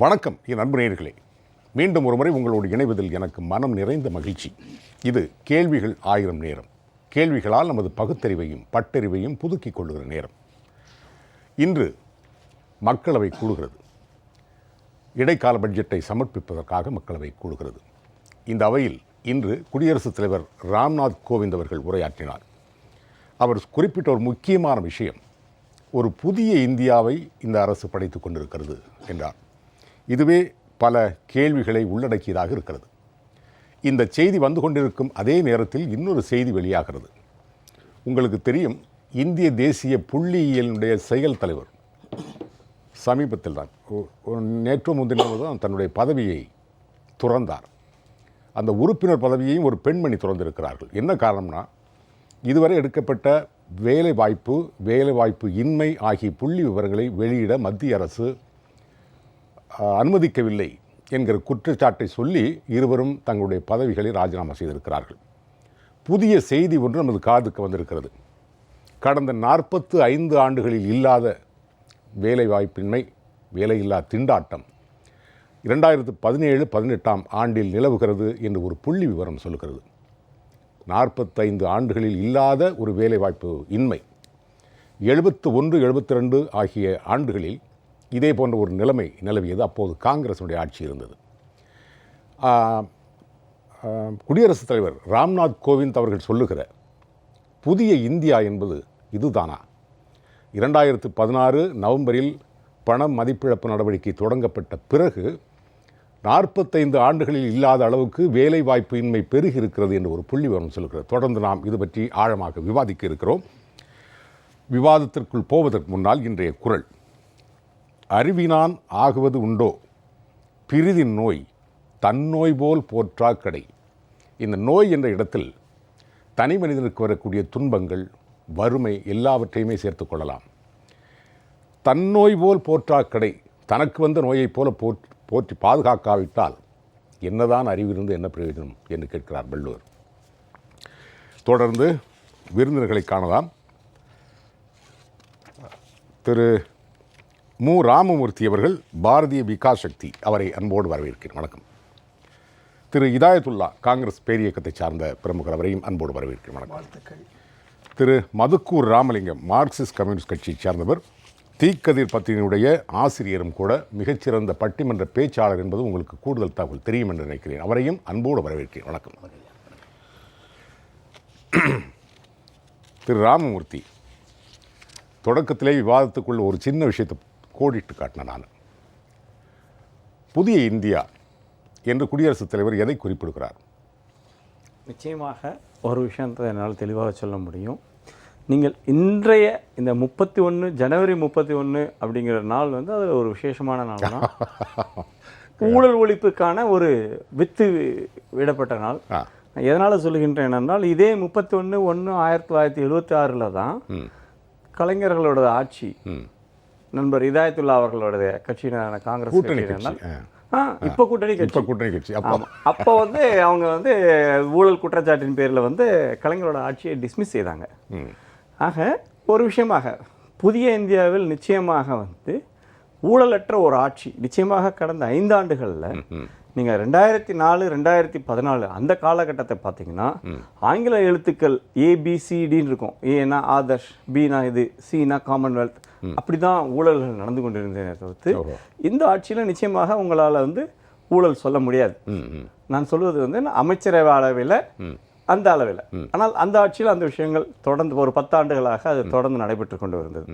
வணக்கம் என் அன்பு நேயர்களே, மீண்டும் ஒரு முறை உங்களோடு இணைவதில் எனக்கு மனம் நிறைந்த மகிழ்ச்சி. இது கேள்விகள் ஆயிரம் நேரம். கேள்விகளால் நமது பகுத்தறிவையும் பட்டறிவையும் புதுக்கிக் கொள்ளுகிற நேரம். இன்று மக்களவை கூடுகிறது. இடைக்கால பட்ஜெட்டை சமர்ப்பிப்பதற்காக மக்களவை கூடுகிறது. இந்த அவையில் இன்று குடியரசுத் தலைவர் ராம்நாத் கோவிந்த் அவர்கள் உரையாற்றினார். அவர் குறிப்பிட்ட ஒரு முக்கியமான விஷயம், ஒரு புதிய இந்தியாவை இந்த அரசு படைத்துக் கொண்டிருக்கிறது என்றார். இதுவே பல கேள்விகளை உள்ளடக்கியதாக இருக்கிறது. இந்த செய்தி வந்து கொண்டிருக்கும் அதே நேரத்தில் இன்னொரு செய்தி வெளியாகிறது. உங்களுக்கு தெரியும், இந்திய தேசிய புள்ளியியலுடைய செயல் தலைவர் சமீபத்தில் தான் நேற்று முன்தினம் தன்னுடைய பதவியை துறந்தார். அந்த உறுப்பினர் பதவியையும் ஒரு பெண்மணி துறந்திருக்கிறார்கள். என்ன காரணம்னா, இதுவரை எடுக்கப்பட்ட வேலைவாய்ப்பு இன்மை ஆகிய புள்ளி விவரங்களை வெளியிட மத்திய அரசு அனுமதிக்கவில்லை என்கிற குற்றச்சாட்டை சொல்லி இருவரும் தங்களுடைய பதவிகளை ராஜினாமா செய்திருக்கிறார்கள். புதிய செய்தி ஒன்று நமது காதுக்கு வந்திருக்கிறது. கடந்த 45 ஆண்டுகளில் இல்லாத வேலைவாய்ப்பின்மை, வேலையில்லா திண்டாட்டம் 2017-18 ஆண்டில் நிலவுகிறது என்று ஒரு புள்ளி விவரம் சொல்கிறது. 45 ஆண்டுகளில் இல்லாத ஒரு வேலைவாய்ப்பு இன்மை. 71-72 ஆகிய ஆண்டுகளில் இதே போன்ற ஒரு நிலைமை நிலவியது. அப்போது காங்கிரஸுடைய ஆட்சி இருந்தது. குடியரசுத் தலைவர் ராம்நாத் கோவிந்த் அவர்கள் சொல்லுகிற புதிய இந்தியா என்பது இதுதானா? 2016 நவம்பரில் பண மதிப்பிழப்பு நடவடிக்கை தொடங்கப்பட்ட பிறகு 45 ஆண்டுகளில் இல்லாத அளவுக்கு வேலைவாய்ப்பு இன்மை பெருகி இருக்கிறது என்று ஒரு புள்ளி விவரம் சொல்கிறது. தொடர்ந்து நாம் இது பற்றி ஆழமாக விவாதிக்க இருக்கிறோம். விவாதத்திற்குள் போவதற்கு முன்னால் இன்றைய குறள், அறிவினான் ஆகுவது உண்டோ பிரிதின் நோய் தன்னோய் போல் போற்றா கடை. இந்த நோய் என்ற இடத்தில் தனி மனிதனுக்கு வரக்கூடிய துன்பங்கள், வறுமை எல்லாவற்றையுமே சேர்த்து கொள்ளலாம். தன்னோய் போல் போற்றா கடை, தனக்கு வந்த நோயைப் போல போற்றி பாதுகாக்காவிட்டால் என்னதான் அறிவிருந்து என்ன பிரயோஜனம் என்று கேட்கிறார் வள்ளுவர். தொடர்ந்து விருந்தினர்களை காணலாம். திரு மு. ராமமூர்த்தி அவர்கள், பாரதிய விகாஸ் சக்தி, அவரை அன்போடு வரவேற்கிறேன். வணக்கம். திரு இதாயத்துல்லா, காங்கிரஸ் பேரியக்கத்தை சார்ந்த பிரமுகர், அவரையும் அன்போடு வரவேற்கிறேன். வணக்கம். திரு மதுக்கூர் ராமலிங்கம், மார்க்சிஸ்ட் கம்யூனிஸ்ட் கட்சியை சார்ந்தவர், தீக்கதிர் பத்திரிகையுடைய ஆசிரியரும் கூட, மிகச்சிறந்த பட்டிமன்ற பேச்சாளர் என்பது உங்களுக்கு கூடுதல் தகவல் தெரியும் என்று நினைக்கிறேன். அவரையும் அன்போடு வரவேற்கிறேன். வணக்கம். திரு ராமமூர்த்தி, தொடக்கத்திலே விவாதத்துக்குள்ள ஒரு சின்ன விஷயத்தை கோடிட்டு காட்டினேன் நான். புதிய இந்தியா என்று குடியரசுத் தலைவர் எதை குறிப்பிடுகிறார்? நிச்சயமாக ஒரு விஷயத்தை என்னால் தெளிவாக சொல்ல முடியும். நீங்கள் இன்றைய இந்த 31 ஜனவரி 31 அப்படிங்கிற நாள் வந்து அது ஒரு விசேஷமான நாள் தான். ஊழல் ஒழிப்புக்கான ஒரு வித்து விடப்பட்ட நாள். எதனால் சொல்லுகின்றேன் என்றால், இதே 31/1/1976 தான் கலைஞர்களோட ஆட்சி, நண்பர் இதாயத்துல்லா அவர்களுடைய கட்சியினரான காங்கிரஸ் இப்போ கூட்டணி கட்சி. அப்போ வந்து அவங்க வந்து ஊழல் குற்றச்சாட்டின் பேரில் வந்து கலைஞரோட ஆட்சியை டிஸ்மிஸ் செய்தாங்க. ஆக ஒரு விஷயமாக புதிய இந்தியாவில் நிச்சயமாக வந்து ஊழலற்ற ஒரு ஆட்சி நிச்சயமாக கடந்த 5 ஆண்டுகளில் நீங்கள் 2004-2014 அந்த காலகட்டத்தை பார்த்தீங்கன்னா, ஆங்கில எழுத்துக்கள் ABCDன்னு இருக்கும். ஏன்னா ஆதர்ஷ், பினா இது, சினா காமன்வெல்த், அப்படி தான் ஊழல்கள் நடந்து கொண்டிருந்ததை தவிர்த்து இந்த ஆட்சியில் நிச்சயமாக உங்களால் வந்து ஊழல் சொல்ல முடியாது. நான் சொல்வது வந்து அமைச்சரவை அளவில், அந்த அளவில். ஆனால் அந்த ஆட்சியில் அந்த விஷயங்கள் தொடர்ந்து ஒரு 10 ஆண்டுகளாக அது தொடர்ந்து நடைபெற்று கொண்டு வந்தது.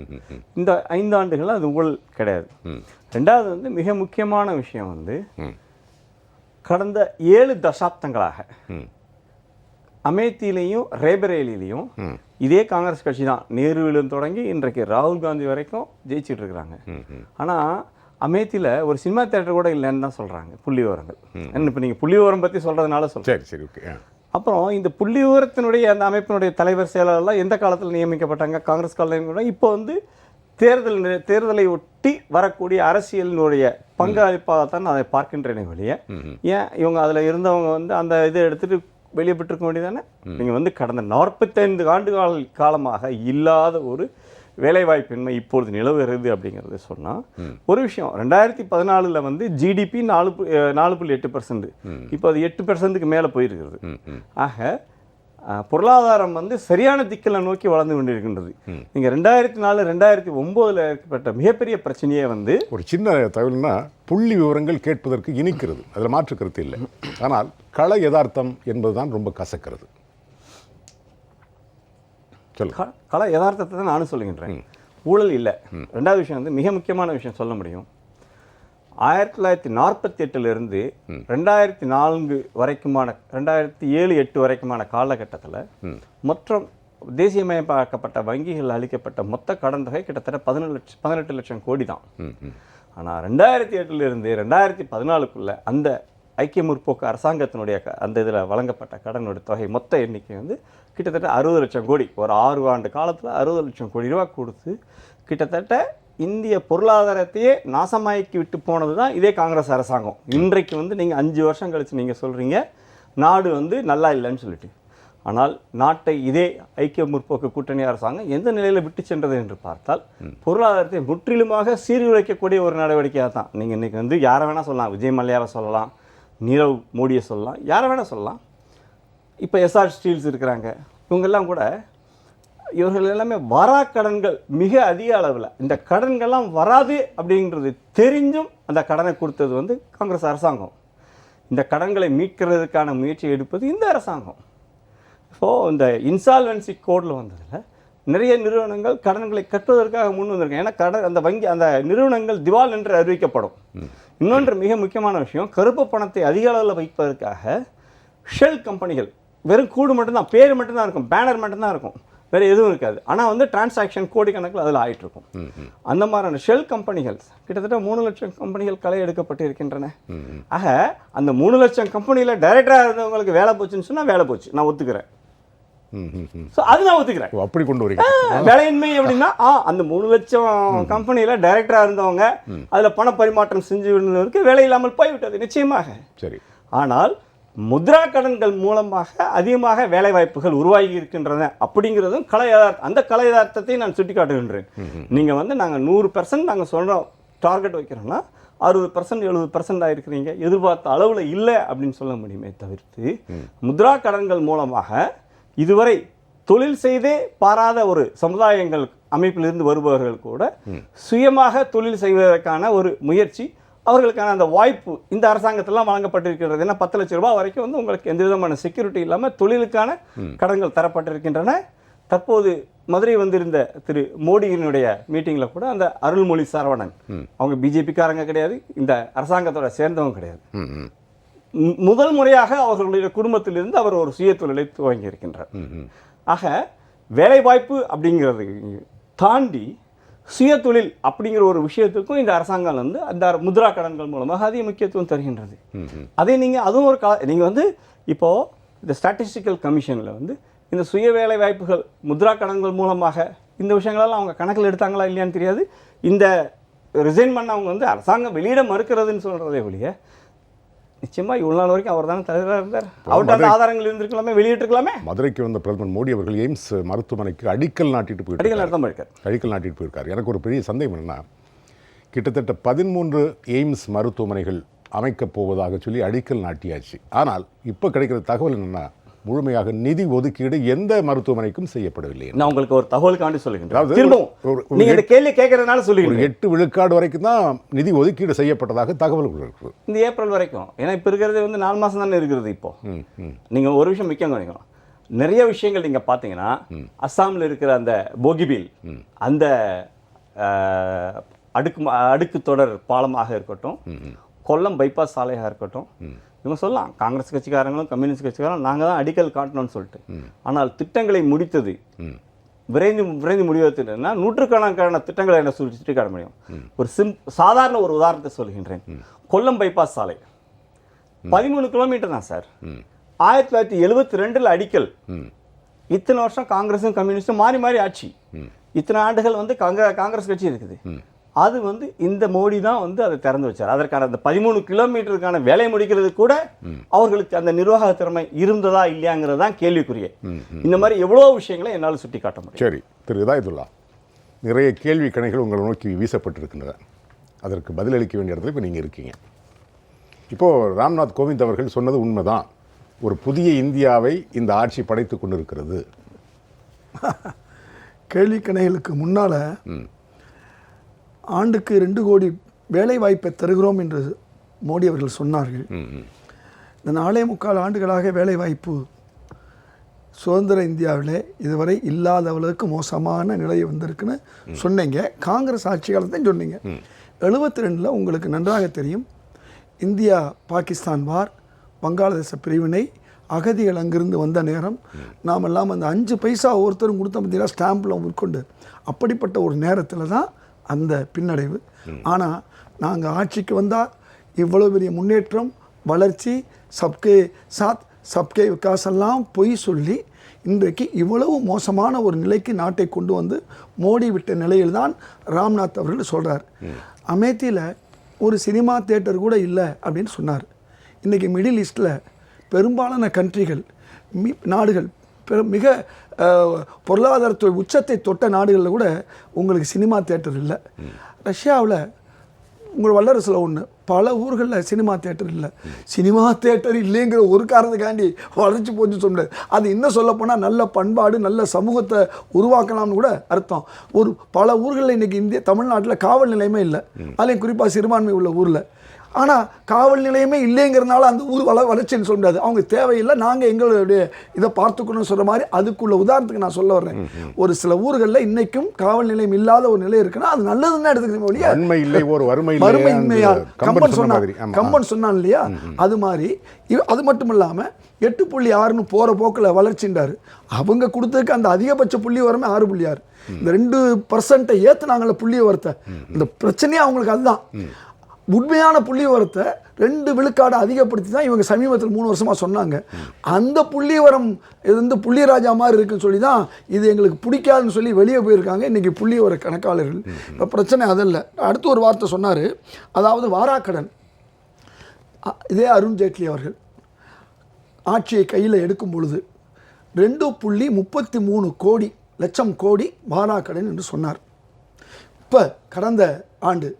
இந்த 5 ஆண்டுகளில் அது ஊழல் கிடையாது. ரெண்டாவது வந்து மிக முக்கியமான விஷயம் வந்து, கடந்த 7 தசாப்தங்களாக அமேத்தியிலையும் ரேபரேலியிலையும் இதே காங்கிரஸ் கட்சி தான் நேருவிலும் தொடங்கி இன்றைக்கு ராகுல் காந்தி வரைக்கும் ஜெயிச்சுட்டு இருக்கிறாங்க. ஆனால் அமேத்தியில் ஒரு சினிமா தியேட்டர் கூட இல்லைன்னு தான் சொல்கிறாங்க புள்ளி விவரங்கள். இப்போ நீங்கள் புள்ளி விவரம் பற்றி சொல்கிறதுனால சொல்கிறேன். அப்புறம் இந்த புள்ளி விவரத்தினுடைய அந்த அமைப்பினுடைய தலைவர் செயலாளர்லாம் எந்த காலத்தில் நியமிக்கப்பட்டாங்க? காங்கிரஸ் காலம். இப்போ வந்து தேர்தலை ஒட்டி வரக்கூடிய அரசியலினுடைய பங்களிப்பாகத்தான் அதை பார்க்கின்றேனே வெளியே. ஏன் இவங்க அதில் இருந்தவங்க வந்து அந்த இதை எடுத்துகிட்டு வெளியே பெற்றிருக்க வேண்டியதானே? நீங்கள் வந்து கடந்த 45 ஆண்டு காலமாக இல்லாத ஒரு வேலைவாய்ப்பின்மை இப்பொழுது நிலவுகிறது அப்படிங்கிறத சொன்னால் ஒரு விஷயம் 2014 வந்து ஜிடிபி 4.8%, இப்போ அது 8%க்கு மேலே போயிருக்கிறது. ஆக பொருளாதாரம் வந்து சரியான திக்கில நோக்கி வளர்ந்து கொண்டிருக்கின்றது. நீங்கள் 2004 2009 ஏற்பட்ட மிகப்பெரிய பிரச்சனையே வந்து ஒரு சின்ன தகவல்னா புள்ளி விவரங்கள் கேட்பதற்கு இனிக்கிறது, அதில் மாற்று கருத்து இல்லை. ஆனால் கள யதார்த்தம் என்பதுதான் ரொம்ப கசக்கிறது. கள யதார்த்தத்தை தான் நானும் சொல்லுகின்றேன். ஊழல் இல்லை. ரெண்டாவது விஷயம் வந்து மிக முக்கியமான விஷயம் சொல்ல முடியும். 1948 2004 வரைக்குமான 2007-8 வரைக்குமான காலகட்டத்தில் மொத்தம் தேசியமயமாக்கப்பட்ட வங்கிகள் அளிக்கப்பட்ட மொத்த கடன் தொகை கிட்டத்தட்ட 18 லட்சம் கோடி தான். ஆனால் 2008 2014 அந்த ஐக்கிய முற்போக்கு அரசாங்கத்தினுடைய அந்த இதில் வழங்கப்பட்ட கடனுடைய தொகை மொத்த எண்ணிக்கை வந்து கிட்டத்தட்ட 60 லட்சம் கோடி. ஒரு 6 ஆண்டு காலத்தில் 60 லட்சம் கோடி ரூபா கொடுத்து கிட்டத்தட்ட இந்திய பொருளாதாரத்தையே நாசமாக்கி விட்டு போனது தான் இதே காங்கிரஸ் அரசாங்கம். இன்றைக்கு வந்து நீங்கள் 5 வருஷம் கழித்து நீங்கள் சொல்கிறீங்க நாடு வந்து நல்லா இல்லைன்னு சொல்லிட்டு. ஆனால் நாட்டை இதே ஐக்கிய முற்போக்கு கூட்டணி அரசாங்கம் எந்த நிலையில் விட்டு சென்றது என்று பார்த்தால் பொருளாதாரத்தை முற்றிலுமாக சீர்குலைக்கக்கூடிய ஒரு நடவடிக்கையாக தான். நீங்கள் இன்றைக்கி வந்து யாரை வேணால் சொல்லலாம், விஜய் மல்லையாவை சொல்லலாம், நீரவ் மோடியை சொல்லலாம், யாரை வேணால் சொல்லலாம். இப்போ எஸ்ஆர் ஸ்டீல்ஸ் இருக்கிறாங்க, இவங்கெல்லாம் கூட இவர்கள் எல்லாமே கடன்கள் மிக அதிக அளவில். இந்த கடன்கள்லாம் வராது அப்படின்றது தெரிஞ்சும் அந்த கடனை கொடுத்தது வந்து காங்கிரஸ் அரசாங்கம். இந்த கடன்களை மீட்கிறதுக்கான முயற்சி எடுப்பது இந்த அரசாங்கம். இப்போது இந்த இன்சால்வன்சி கோடில் வந்ததில் நிறைய நிறுவனங்கள் கடன்களை கட்டுவதற்காக முன் வந்திருக்காங்க. ஏன்னா அந்த நிறுவனங்கள் திவால் என்று அறிவிக்கப்படும். இன்னொன்று மிக முக்கியமான விஷயம், கருப்பு பணத்தை அதிக அளவில் வைப்பதற்காக ஷெல் கம்பெனிகள், வெறும் கூடு மட்டும்தான், பேர் மட்டும்தான் இருக்கும், பேனர் மட்டும்தான் இருக்கும், வேறு எதுவும் இருக்காது. ஆனால் வந்து டிரான்சாக்ஷன் கோடிக்கணக்கில் அதில் ஆகிட்டு இருக்கும். அந்த மாதிரியான ஷெல் கம்பெனிகள் கிட்டத்தட்ட 3 லட்சம் கம்பெனிகள் களை எடுக்கப்பட்டு இருக்கின்றன. ஆக அந்த 3 லட்சம் கம்பெனியில் டைரக்டராக இருந்தவங்களுக்கு வேலை போச்சுன்னு சொன்னால் வேலை போச்சு, நான் ஒத்துக்கிறேன். அது நான் ஒத்துக்கிறேன். அப்படி கொண்டு வரீங்க வேலையின்மை அப்படின்னா அந்த 3 லட்சம் கம்பெனியில் டைரக்டராக இருந்தவங்க அதில் பண பரிமாற்றம் செஞ்சு விடுவதற்கு வேலை இல்லாமல் போய்விட்டது நிச்சயமாக. சரி, ஆனால் முத்ரா கடன்கள் மூலமாக அதிகமாக வேலை வாய்ப்புகள் உருவாகி இருக்கின்றன அப்படிங்கிறதும் அந்த கலை யதார்த்தத்தை நான் சுட்டி காட்டுகின்றேன். நீங்கள் வந்து நாங்கள் 100% நாங்கள் சொல்கிறோம் டார்கெட் வைக்கிறோம்னா 60% 70% ஆகிருக்கிறீங்க, எதிர்பார்த்த அளவில் இல்லை அப்படின்னு சொல்ல முடியுமே தவிர்த்து முத்ரா கடன்கள் மூலமாக இதுவரை தொழில் செய்தே பாராத ஒரு சமுதாயங்கள் அமைப்பிலிருந்து வருபவர்கள் கூட சுயமாக தொழில் செய்வதற்கான ஒரு முயற்சி, அவர்களுக்கான அந்த வாய்ப்பு இந்த அரசாங்கத்திலாம் வழங்கப்பட்டிருக்கிறது. ஏன்னா 10 லட்சம் ரூபாய் வரைக்கும் வந்து உங்களுக்கு எந்த விதமான செக்யூரிட்டி இல்லாமல் தொழிலுக்கான கடன்கள் தரப்பட்டிருக்கின்றன. தற்போது மதுரை வந்திருந்த திரு மோடியினுடைய மீட்டிங்கில் கூட அந்த அருள்மொழி சரவணன், அவங்க பிஜேபிக்காரங்க கிடையாது, இந்த அரசாங்கத்தோட சேர்ந்தவங்க கிடையாது, முதல் முறையாக அவர்களுடைய குடும்பத்திலிருந்து அவர் ஒரு சுய தொழிலை துவங்கி இருக்கின்றார். ஆக வேலைவாய்ப்பு அப்படிங்கிறது தாண்டி சுய தொழில் அப்படிங்கிற ஒரு விஷயத்துக்கும் இந்த அரசாங்கம் வந்து அந்த முத்ரா கடன்கள் மூலமாக அதிக முக்கியத்துவம் தருகின்றது. அதே நீங்கள் அதுவும் ஒரு நீங்கள் வந்து இப்போது இந்த ஸ்டாட்டிஸ்டிக்கல் கமிஷனில் வந்து இந்த சுய வேலை வாய்ப்புகள் முத்ரா கடன்கள் மூலமாக இந்த விஷயங்களெல்லாம் அவங்க கணக்கில் எடுத்தாங்களா இல்லையான்னு தெரியாது. இந்த ரிசைன் பண்ண அவங்க வந்து அரசாங்கம் வெளியிட மறுக்கிறதுன்னு சொல்கிறதே ஒழிய நிச்சயமாக இவ்வளோ நாள் வரைக்கும் அவர் தானே தலைவராக இருந்தார், அவர்கிட்ட ஆதாரங்கள் இருந்திருக்கலாமே, வெளியிட்டிருக்கலாமே. மதுரைக்கு வந்த பிரதமர் மோடி அவர்கள் எய்ம்ஸ் மருத்துவமனைக்கு அடிக்கல் நாட்டிட்டு போயிருக்கார். எனக்கு ஒரு பெரிய சந்தேகம் என்னன்னா, கிட்டத்தட்ட 13 எய்ம்ஸ் மருத்துவமனைகள் அமைக்கப் போவதாக சொல்லி அடிக்கல் நாட்டியாச்சு. ஆனால் இப்போ கிடைக்கிற தகவல் என்னன்னா, முழுமையாக நிதி ஒதுக்கீடு எந்த மருத்துவமனைக்கும் செய்யப்படவில்லை. நான் உங்களுக்கு ஒரு தகவலுக்காண்டி சொல்லுகிறேன், நீங்க இந்த கேள்வி கேட்கறதுனால சொல்லுங்க. 8 விழுக்காடு வரைக்கும் தான் நிதி ஒதுக்கீடு செய்யப்பட்டதாக தகவல்கள் இருக்கு. இந்த ஏப்ரல் வரைக்கும், ஏன்னா இப்போ இருக்கிறது வந்து 4 மாதம் தானே இருக்கிறது. இப்போ நீங்கள் ஒரு விஷயம் முக்கியம் கவனிக்கணும். நிறைய விஷயங்கள் நீங்கள் பார்த்தீங்கன்னா, அஸ்ஸாமில் இருக்கிற அந்த போகிபில், அந்த அடுக்கு தொடர் பாலமாக இருக்கட்டும், கொல்லம் பைபாஸ் சாலையாக இருக்கட்டும், இவங்க சொல்லலாம் காங்கிரஸ் கட்சிக்காரங்களும் கம்யூனிஸ்ட் கட்சிக்காரங்களும் நாங்கள் தான் அடிக்கல் காட்டணும்னு சொல்லிட்டு. ஆனால் திட்டங்களை முடித்தது விரைந்து முடிவதுன்னா நூற்றுக்கணக்கான திட்டங்களை என்ன சுற்றி காட்ட முடியும். ஒரு சாதாரண ஒரு உதாரணத்தை சொல்கின்றேன். கொல்லம் பைபாஸ் சாலை 13 கிலோமீட்டர் தான் சார். 1972 அடிக்கல். இத்தனை வருஷம் காங்கிரஸும் கம்யூனிஸ்டும் மாறி மாறி ஆட்சி, இத்தனை ஆண்டுகள் வந்து காங்கிரஸ் கட்சி இருக்குது. அது வந்து இந்த மோடி தான் வந்து அதை திறந்து வச்சார். அதற்கான அந்த 13 கிலோமீட்டருக்கான வேலை முடிக்கிறது கூட அவர்களுக்கு அந்த நிர்வாக திறமை இருந்ததா இல்லையாங்கிறது தான் கேள்விக்குரிய. இந்த மாதிரி எவ்வளோ விஷயங்களை என்னால் சுட்டி காட்ட முடியும். சரி, திரு இதாயத்துல்லா, நிறைய கேள்வி கணைகள் உங்களை நோக்கி வீசப்பட்டிருக்கின்றன. அதற்கு பதிலளிக்க வேண்டிய இடத்துல இப்போ நீங்கள் இருக்கீங்க. இப்போது ராம்நாத் கோவிந்த் அவர்கள் சொன்னது உண்மைதான், ஒரு புதிய இந்தியாவை இந்த ஆட்சி படைத்து கொண்டிருக்கிறது. கேள்வி கணைகளுக்கு முன்னால் ஆண்டுக்கு 2 கோடி வேலை வாய்ப்பை தருகிறோம் என்று மோடி அவர்கள் சொன்னார்கள். இந்த 4.25 ஆண்டுகளாக வேலை வாய்ப்பு சுதந்திர இந்தியாவில் இதுவரை இல்லாத அளவுக்கு மோசமான நிலை வந்திருக்குன்னு சொன்னீங்க. காங்கிரஸ் ஆட்சி காலத்தையும் சொன்னீங்க. 72 உங்களுக்கு நன்றாக தெரியும், இந்தியா பாகிஸ்தான் வார், வங்காளதேச பிரிவினை, அகதிகள் அங்கிருந்து வந்த நேரம், நாம் எல்லாம் அந்த 5 பைசா ஒவ்வொருத்தரும் கொடுத்த பார்த்தீங்கன்னா ஸ்டாம்பில் உட்கொண்டு அப்படிப்பட்ட ஒரு நேரத்தில் தான் அந்த பின்னடைவு. ஆனால் நாங்கள் ஆட்சிக்கு வந்தால் இவ்வளோ பெரிய முன்னேற்றம், வளர்ச்சி, சப்கே சாத் சப்கே விகாஸ் எல்லாம் பொய் சொல்லி இன்றைக்கு இவ்வளவு மோசமான ஒரு நிலைக்கு நாட்டை கொண்டு வந்து மோடி விட்ட நிலையில்தான் ராம்நாத் அவர்கள் சொல்கிறார். அமேத்தியில் ஒரு சினிமா தியேட்டர் கூட இல்லை அப்படின்னு சொன்னார். இன்றைக்கி மிடில் ஈஸ்டில் பெரும்பாலான கண்ட்ரிகள் நாடுகள் மிக பொருளாதாரத்துறை உச்சத்தை தொட்ட நாடுகளில் கூட உங்களுக்கு சினிமா தியேட்டர் இல்லை. ரஷ்யாவில் உங்கள் வல்லரசில் ஒன்று பல ஊர்களில் சினிமா தியேட்டர் இல்லை. சினிமா தியேட்டர் இல்லைங்கிற ஒரு காரணத்துக்காண்டி வளர்ச்சி போச்சு சொல்ல முடியாது. அது இன்னும் சொல்லப்போனால் நல்ல பண்பாடு, நல்ல சமூகத்தை உருவாக்கலாம்னு கூட அர்த்தம். ஒரு பல ஊர்களில் இன்றைக்கி தமிழ்நாட்டில் காவல் நிலையமே இல்லை, அதுலேயும் குறிப்பாக சிறுபான்மை உள்ள ஊரில். ஆனால் காவல் நிலையமே இல்லைங்கிறனால அந்த ஊர் வளர்ச்சின்னு சொல்ல முடியாது. அவங்க தேவையில்லை, நாங்கள் எங்களுடைய இதை பார்த்துக்கணும்னு சொல்கிற மாதிரி. அதுக்குள்ள உதாரணத்துக்கு நான் சொல்ல வர்றேன், ஒரு சில ஊர்களில் இன்றைக்கும் காவல் நிலையம் இல்லாத ஒரு நிலை இருக்குன்னா அது நல்லதுன்னு எடுத்துக்கிறோம். வறுமையின்மையால் கம்பன் சொன்னான் இல்லையா, அது மாதிரி. அது மட்டும் இல்லாமல் 8.6ன்னு போகிற போக்கில் வளர்ச்சின்றார். அவங்க கொடுத்ததுக்கு அந்த அதிகபட்ச புள்ளி வரமே 6.6. இந்த 2% ஏற்றுனாங்கள புள்ளி வரத்தை. இந்த பிரச்சனையே அவங்களுக்கு அதுதான். உண்மையான புள்ளி வரத்தை 2 விழுக்காடு அதிகப்படுத்தி தான் இவங்க சமீபத்தில் 3 வருஷமாக சொன்னாங்க. அந்த புள்ளி வரம் இது வந்து புள்ளி ராஜா மாதிரி இருக்குன்னு சொல்லி தான் இது எங்களுக்கு பிடிக்காதுன்னு சொல்லி வெளியே போயிருக்காங்க இன்றைக்கி புள்ளி வர கணக்காளர்கள். இப்போ பிரச்சனை அதில்ல. அடுத்து ஒரு வார்த்தை சொன்னார், அதாவது வாராக்கடன். இதே அருண் ஜேட்லி அவர்கள் ஆட்சியை கையில் எடுக்கும் பொழுது 2.33 லட்சம் கோடி வாராக்கடன் என்று சொன்னார். இப்போ கடந்த ஆண்டு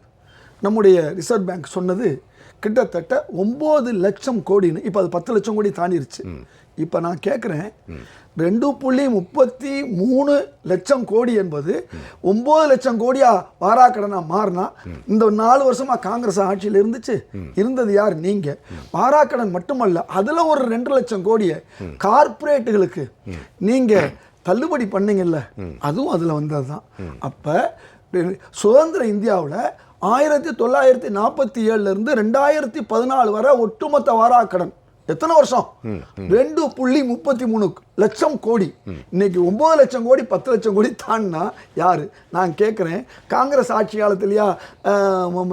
நம்முடைய ரிசர்வ் பேங்க் சொன்னது கிட்டத்தட்ட 9 லட்சம் கோடின்னு. இப்போ அது 10 லட்சம் கோடி தாண்டிருச்சு. இப்போ நான் கேட்குறேன், 2.33 லட்சம் கோடி என்பது 9 லட்சம் கோடியா வாராக்கடனாக மாறினா, இந்த 4 வருஷமாக காங்கிரஸ் ஆட்சியில் இருந்தது யார்? நீங்கள். வாராக்கடன் மட்டுமல்ல, அதில் ஒரு 2 லட்சம் கோடியை கார்ப்பரேட்டுகளுக்கு நீங்கள் தள்ளுபடி பண்ணீங்கல்ல, அதுவும் அதில் வந்தது தான். அப்போ சுதந்திர இந்தியாவில் 1947 2014 வரை ஒட்டுமொத்த வாராக்கடன் எத்தனை வருஷம்? 2.33 லட்சம் கோடி. இன்னைக்கு 9 லட்சம் கோடி 10 லட்சம் கோடி தாண்டினா யாரு? நான் கேட்குறேன், காங்கிரஸ் ஆட்சி காலத்திலையா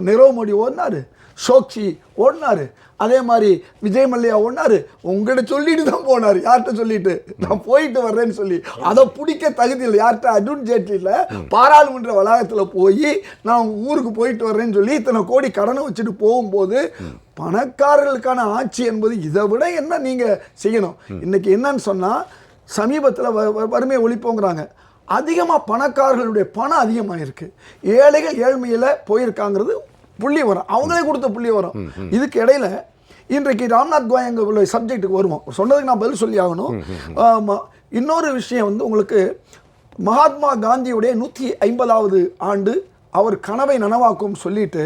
நிரவ் மோடி ஓடினாரு, சோக்சி ஓடினாரு, அதே மாதிரி விஜய் மல்லையா ஓடினாரு. உங்கள்கிட்ட சொல்லிட்டு தான் போனார். யார்கிட்ட சொல்லிட்டு? நான் போயிட்டு வர்றேன்னு சொல்லி. அதை பிடிக்க தகுதி இல்லை யார்கிட்ட? அருண் ஜேட்லியில் பாராளுமன்ற வளாகத்தில் போய் நான் ஊருக்கு போயிட்டு வர்றேன்னு சொல்லி இத்தனை கோடி கடனை வச்சுட்டு போகும்போது பணக்காரர்களுக்கான ஆட்சி என்பது இதை விட என்ன நீங்கள் செய்யணும்? இன்னைக்கு என்னன்னு சொன்னால், சமீபத்தில் வறுமையை ஒழிப்போங்கிறாங்க. அதிகமாக பணக்காரர்களுடைய பணம் அதிகமாக இருக்குது, ஏழைகள் ஏழ்மையில் போயிருக்காங்கிறது புள்ளி வரும், அவங்களே கொடுத்த புள்ளி வரும். இதுக்கு இடையில இன்றைக்கு ராம்நாத் கோயங்க உள்ள சப்ஜெக்டுக்கு வருவோம். சொன்னதுக்கு நான் பதில் சொல்லி ஆகணும். இன்னொரு விஷயம் வந்து உங்களுக்கு மகாத்மா காந்தியுடைய 150வது ஆண்டு அவர் கனவை நனவாக்கும் சொல்லிட்டு,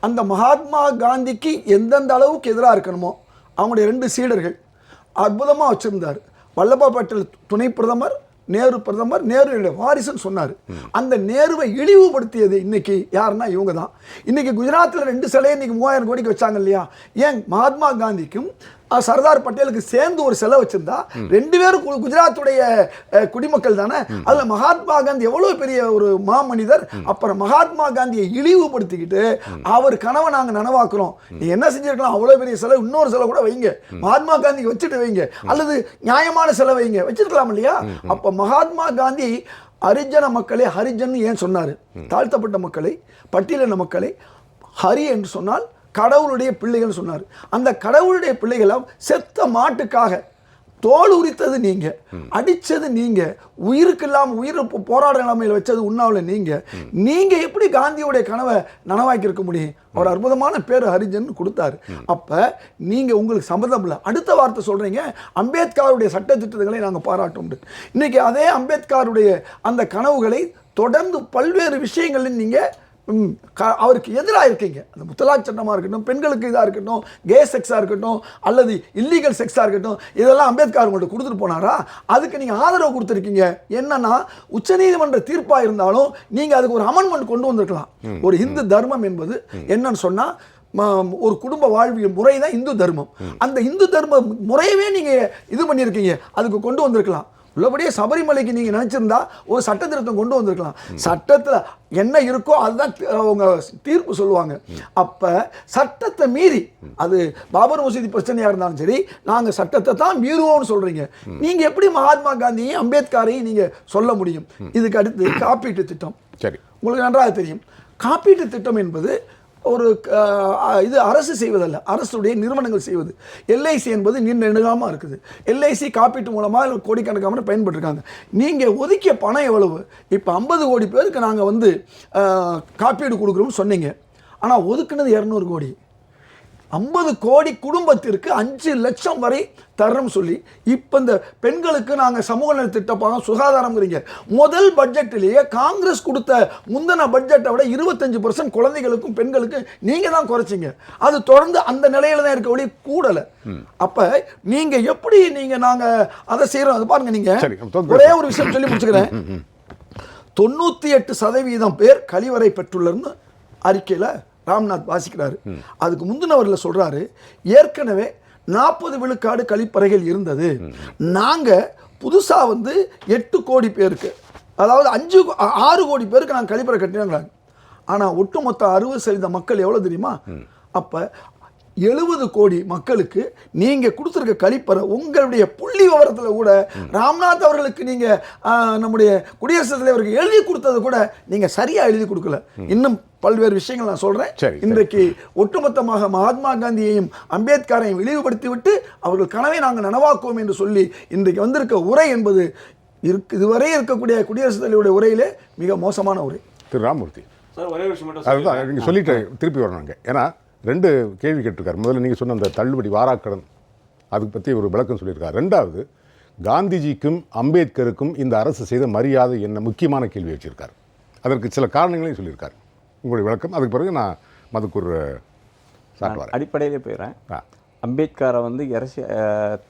அந்த மகாத்மா காந்திக்கு எந்தெந்த அளவுக்கு எதிராக இருக்கணுமோ அவங்களுடைய 2 சீடர்கள் அற்புதமாக வச்சுருந்தார். வல்லபாய் பட்டேல் துணை பிரதமர், நேரு பிரதமர், நேருடைய வாரிசுன்னு சொன்னார். அந்த நேருவை இழிவுபடுத்தியது இன்னைக்கு யாருன்னா இவங்க தான். இன்னைக்கு குஜராத்தில் 2 சிலையை இன்னைக்கு 3000 கோடிக்கு வச்சாங்க இல்லையா? ஏன் மகாத்மா காந்திக்கும் சர்தார் பட்டேலுக்கு சேர்ந்து ஒரு சிலை வச்சிருந்தா 2 பேரும் குஜராத்துடைய குடிமக்கள் தானே. அதில் மகாத்மா காந்தி எவ்வளோ பெரிய ஒரு மாமனிதர். அப்புறம் மகாத்மா காந்தியை இழிவுபடுத்திக்கிட்டு அவர் கனவை நாங்கள் நனவாக்குறோம். நீ என்ன செஞ்சிருக்கலாம்? அவ்வளோ பெரிய சிலை, இன்னொரு சிலை கூட வைங்க, மகாத்மா காந்திக்கு வச்சுட்டு வைங்க, அல்லது நியாயமான சிலை வைங்க, வச்சிருக்கலாம் இல்லையா? அப்போ மகாத்மா காந்தி ஹரிஜன மக்களை ஹரிஜன் ஏன் சொன்னார்? தாழ்த்தப்பட்ட மக்களை, பட்டியலின மக்களை ஹரி என்று சொன்னால் கடவுளுடைய பிள்ளைகள் சொன்னார். அந்த கடவுளுடைய பிள்ளைகளாம் செத்த மாட்டுக்காக தோல் உரித்தது நீங்க, அடிச்சது நீங்க, உயிருக்கு இல்லாம உயிர் போராட நிலைமையில் வச்சது உண்ணாவில் நீங்க எப்படி காந்தியோடைய கனவை நனவாக்கி இருக்க முடியும்? அவர் அற்புதமான பேர் ஹரிஜன் கொடுத்தாரு. அப்ப நீங்க உங்களுக்கு சம்மதம் இல்லை. அடுத்த வார்த்தை சொல்றீங்க அம்பேத்கருடைய சட்ட திட்டங்களை நாங்கள் பாராட்டும். இன்னைக்கு அதே அம்பேத்கருடைய அந்த கனவுகளை தொடர்ந்து பல்வேறு விஷயங்களில் நீங்க அவருக்கு எதிராக இருக்கீங்க. அந்த முத்தலாக் சட்டமாக இருக்கட்டும், பெண்களுக்கு இதாக இருக்கட்டும், கே செக்ஸாக இருக்கட்டும், அல்லது இல்லீகல் செக்ஸாக இருக்கட்டும், இதெல்லாம் அம்பேத்கர் உங்கள்கிட்ட கொடுத்துட்டு போனாரா? அதுக்கு நீங்கள் ஆதரவு கொடுத்துருக்கீங்க. என்னன்னா உச்சநீதிமன்ற தீர்ப்பாக இருந்தாலும் நீங்கள் அதுக்கு ஒரு அமெண்ட்மெண்ட் கொண்டு வந்திருக்கலாம். ஒரு இந்து தர்மம் என்பது என்னன்னு சொன்னால் ஒரு குடும்ப வாழ்வியல் முறை தான் இந்து தர்மம். அந்த இந்து தர்ம முறையவே நீங்கள் இது பண்ணியிருக்கீங்க, அதுக்கு கொண்டு வந்திருக்கலாம். உள்ளபடியே சபரிமலைக்கு நீங்கள் நினச்சிருந்தா ஒரு சட்ட திருத்தம் கொண்டு வந்திருக்கலாம். சட்டத்தில் என்ன இருக்கோ அதுதான் அவங்க தீர்ப்பு சொல்லுவாங்க. அப்போ சட்டத்தை மீறி, அது பாபர் மசூதி பிரச்சனையாக இருந்தாலும் சரி, நாங்கள் சட்டத்தை தான் மீறுவோம்னு சொல்கிறீங்க. நீங்கள் எப்படி மகாத்மா காந்தியையும் அம்பேத்கரையும் நீங்கள் சொல்ல முடியும்? இதுக்கு அடுத்து காப்பீட்டு திட்டம். சரி, உங்களுக்கு நன்றாக தெரியும். காப்பீட்டு திட்டம் என்பது ஒரு இது அரசு செய்வதல்ல, அரசுடைய நிறுவனங்கள் செய்வது. எல்ஐசி என்பது நீண்ட நெடுகாலமாக இருக்குது. எல்ஐசி காப்பீட்டு மூலமாக கோடிக்கணக்கான பயன்பட்டுருக்காங்க. நீங்கள் ஒதுக்கிய பணம் எவ்வளவு? இப்போ 50 கோடி பேருக்கு நாங்கள் காப்பீடு கொடுக்குறோம்னு சொன்னீங்க. ஆனால் ஒதுக்குனது 200 கோடி. 50 கோடி குடும்பத்திற்கு 5 லட்சம் வரை தர்றோம் சொல்லி இப்போ இந்த பெண்களுக்கு நாங்கள் சமூக நல திட்டப்பாக சுகாதாரம்ங்கிறீங்க. முதல் பட்ஜெட்டிலேயே காங்கிரஸ் கொடுத்த முந்தின பட்ஜெட்டை விட 25% குழந்தைகளுக்கும் பெண்களுக்கு நீங்கள் தான் குறைச்சிங்க. அது தொடர்ந்து அந்த நிலையில தான் இருக்க ஒளி கூடலை. அப்போ நீங்கள் எப்படி நாங்கள் அதை செய்கிறோம்? அது பாருங்க. நீங்கள் ஒரே ஒரு விஷயம் சொல்லி முடிச்சுக்கிறேன். 98% பேர் கழிவறை பெற்றுள்ளன்னு அறிக்கையில் ராம்நாத் வாசிக்கிறாரு. அதுக்கு முந்தினவரில் சொல்றாரு, ஏற்கனவே 40 விழுக்காடு கழிப்பறைகள் இருந்தது. நாங்க புதுசா 8 கோடி பேருக்கு, அதாவது 6 கோடி பேருக்கு நாங்கள் கழிப்பறை கட்டினாங்க. ஆனா ஒட்டுமொத்த 60% மக்கள் எவ்வளவு தெரியுமா? அப்ப 70 கோடி மக்களுக்கு நீங்க கொடுத்துருக்க கழிப்பறை உங்களுடைய புள்ளி விவரத்தில் கூட ராம்நாத் அவர்களுக்கு நீங்க நம்முடைய குடியரசுத் தலைவருக்கு எழுதி கொடுத்தது கூட நீங்க சரியா எழுதி கொடுக்கல. இன்னும் பல்வேறு விஷயங்கள் நான் சொல்றேன். இன்றைக்கு ஒட்டுமொத்தமாக மகாத்மா காந்தியையும் அம்பேத்கரையும் இழிவுபடுத்தி விட்டு அவர்கள் கனவை நாங்கள் நனவாக்குவோம் என்று சொல்லி இன்றைக்கு வந்திருக்க உரை என்பது இதுவரை இருக்கக்கூடிய குடியரசுத் தலைவருடைய உரையிலே மிக மோசமான உரை. திரு ராமமூர்த்தி, அதுதான் நீங்கள் சொல்லிட்டு திருப்பி வரணுங்க. ஏன்னா 2 கேள்வி கேட்டிருக்காரு. முதல்ல நீங்கள் சொன்ன அந்த தள்ளுபடி வாராக்கடன், அதுக்கு பற்றி ஒரு விளக்கம் சொல்லியிருக்காரு. 2வது காந்திஜிக்கும் அம்பேத்கருக்கும் இந்த அரசு செய்த மரியாதை என்ன, முக்கியமான கேள்வி வச்சிருக்காரு. அதற்கு சில காரணங்களையும் சொல்லியிருக்காரு. உங்களுடைய விளக்கம், அதுக்கு பிறகு நான் அதுக்கு ஒரு அடிப்படையிலே போயிடுறேன். அம்பேத்கரை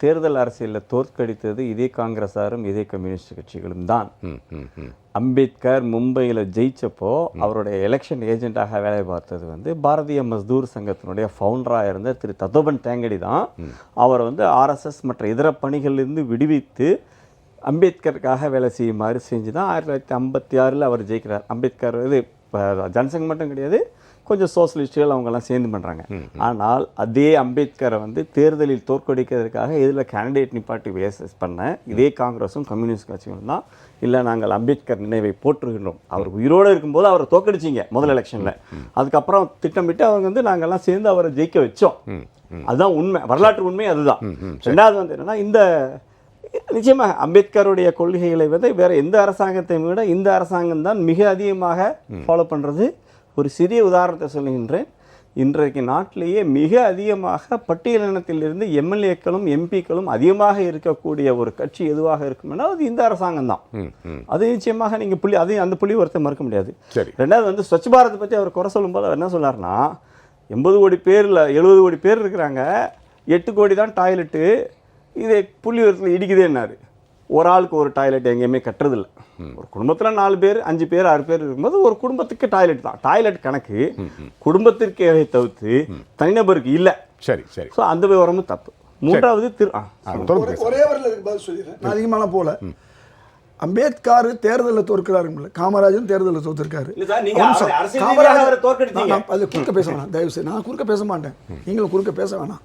தேர்தல் அரசியலில் தோற்கடித்தது இதே காங்கிரஸாரும் இதே கம்யூனிஸ்ட் கட்சிகளும் தான். அம்பேத்கர் மும்பையில் ஜெயிச்சப்போ அவருடைய எலெக்ஷன் ஏஜென்ட்டாக வேலை பார்த்தது பாரதிய மஸ்தூர் சங்கத்தினுடைய ஃபவுண்டராக இருந்த திரு தத்தோபன் தேங்கடி தான். அவர் ஆர்எஸ்எஸ் மற்ற இதர பணிகளிலிருந்து விடுவித்து அம்பேத்கருக்காக வேலை செய்யுமாறு செஞ்சு தான் 1956 அவர் ஜெயிக்கிறார். அம்பேத்கர் ஜனசங்கம் மட்டும் கிடையாது, கொஞ்சம் சோசியலிஸ்டுகள் அவங்கெல்லாம் சேர்ந்து பண்ணுறாங்க. ஆனால் அதே அம்பேத்கரை தேர்தலில் தோற்கடிக்கிறதுக்காக இதில் கேண்டிடேட் நிப்பாட்டி வேசஸ் பண்ண இதே காங்கிரஸும் கம்யூனிஸ்ட் கட்சிகளும் தான் இல்லை நாங்கள் அம்பேத்கர் நினைவை போற்றுகின்றோம். அவர் உயிரோடு இருக்கும்போது அவரை தோற்கடிச்சிங்க முதல் எலெக்ஷனில். அதுக்கப்புறம் திட்டமிட்டு அவங்க நாங்கள்லாம் சேர்ந்து அவரை ஜெயிக்க வச்சோம். அதுதான் உண்மை, வரலாற்று உண்மை அதுதான். 2வது என்னென்னா, இந்த நிச்சயமாக அம்பேத்கருடைய கொள்கைகளை வேறு எந்த அரசாங்கத்தை விட இந்த அரசாங்கம் தான் மிக அதிகமாக ஃபாலோ பண்ணுறது. ஒரு சிறிய உதாரணத்தை சொல்லுகின்றேன். இன்றைக்கு நாட்டிலேயே மிக அதிகமாக பட்டியலினத்திலிருந்து எம்எல்ஏக்களும் எம்பிக்களும் அதிகமாக இருக்கக்கூடிய ஒரு கட்சி எதுவாக இருக்கும்னா அது இந்த அரசாங்கம் தான். அது நிச்சயமாக நீங்கள் அந்த புள்ளி ஒருத்தர் மறுக்க முடியாது. 2வது ஸ்வச் பாரத் பற்றி அவர் குறை சொல்லும்போது அவர் என்ன சொன்னார்னா, 80 கோடி பேரில் 70 கோடி பேர் இருக்கிறாங்க, 8 கோடி தான் டாய்லெட்டு, இதை புள்ளி விவரத்தில் இடிக்குதேன்னாரு. ஒரு ஆளுக்கு ஒரு டாய்லெட் எங்கேயுமே கட்டுறதில்லை. ஒரு குடும்பத்தில் 4 பேர் 5 பேர் 6 பேர் இருக்கும்போது ஒரு குடும்பத்துக்கு டாய்லெட் தான். டாய்லெட் கணக்கு குடும்பத்திற்கே தவிர்த்து தனிநபருக்கு இல்லை. சரி சரி. ஸோ அந்த விவரமும் தப்பு. 3வது ஒரே வரல பதில் சொல்லிடுறேன், நான் அதிகமான போல. அம்பேத்கர் தேர்தலில் தோற்கிறாரு, காமராஜரும் தேர்தலில் தோற்றிருக்காரு. காமராஜர் அது குறுக்க பேச வேணாம், தயவு செய்து. நான் குறுக்க பேச மாட்டேன், நீங்களும் குறுக்க பேச வேணாம்.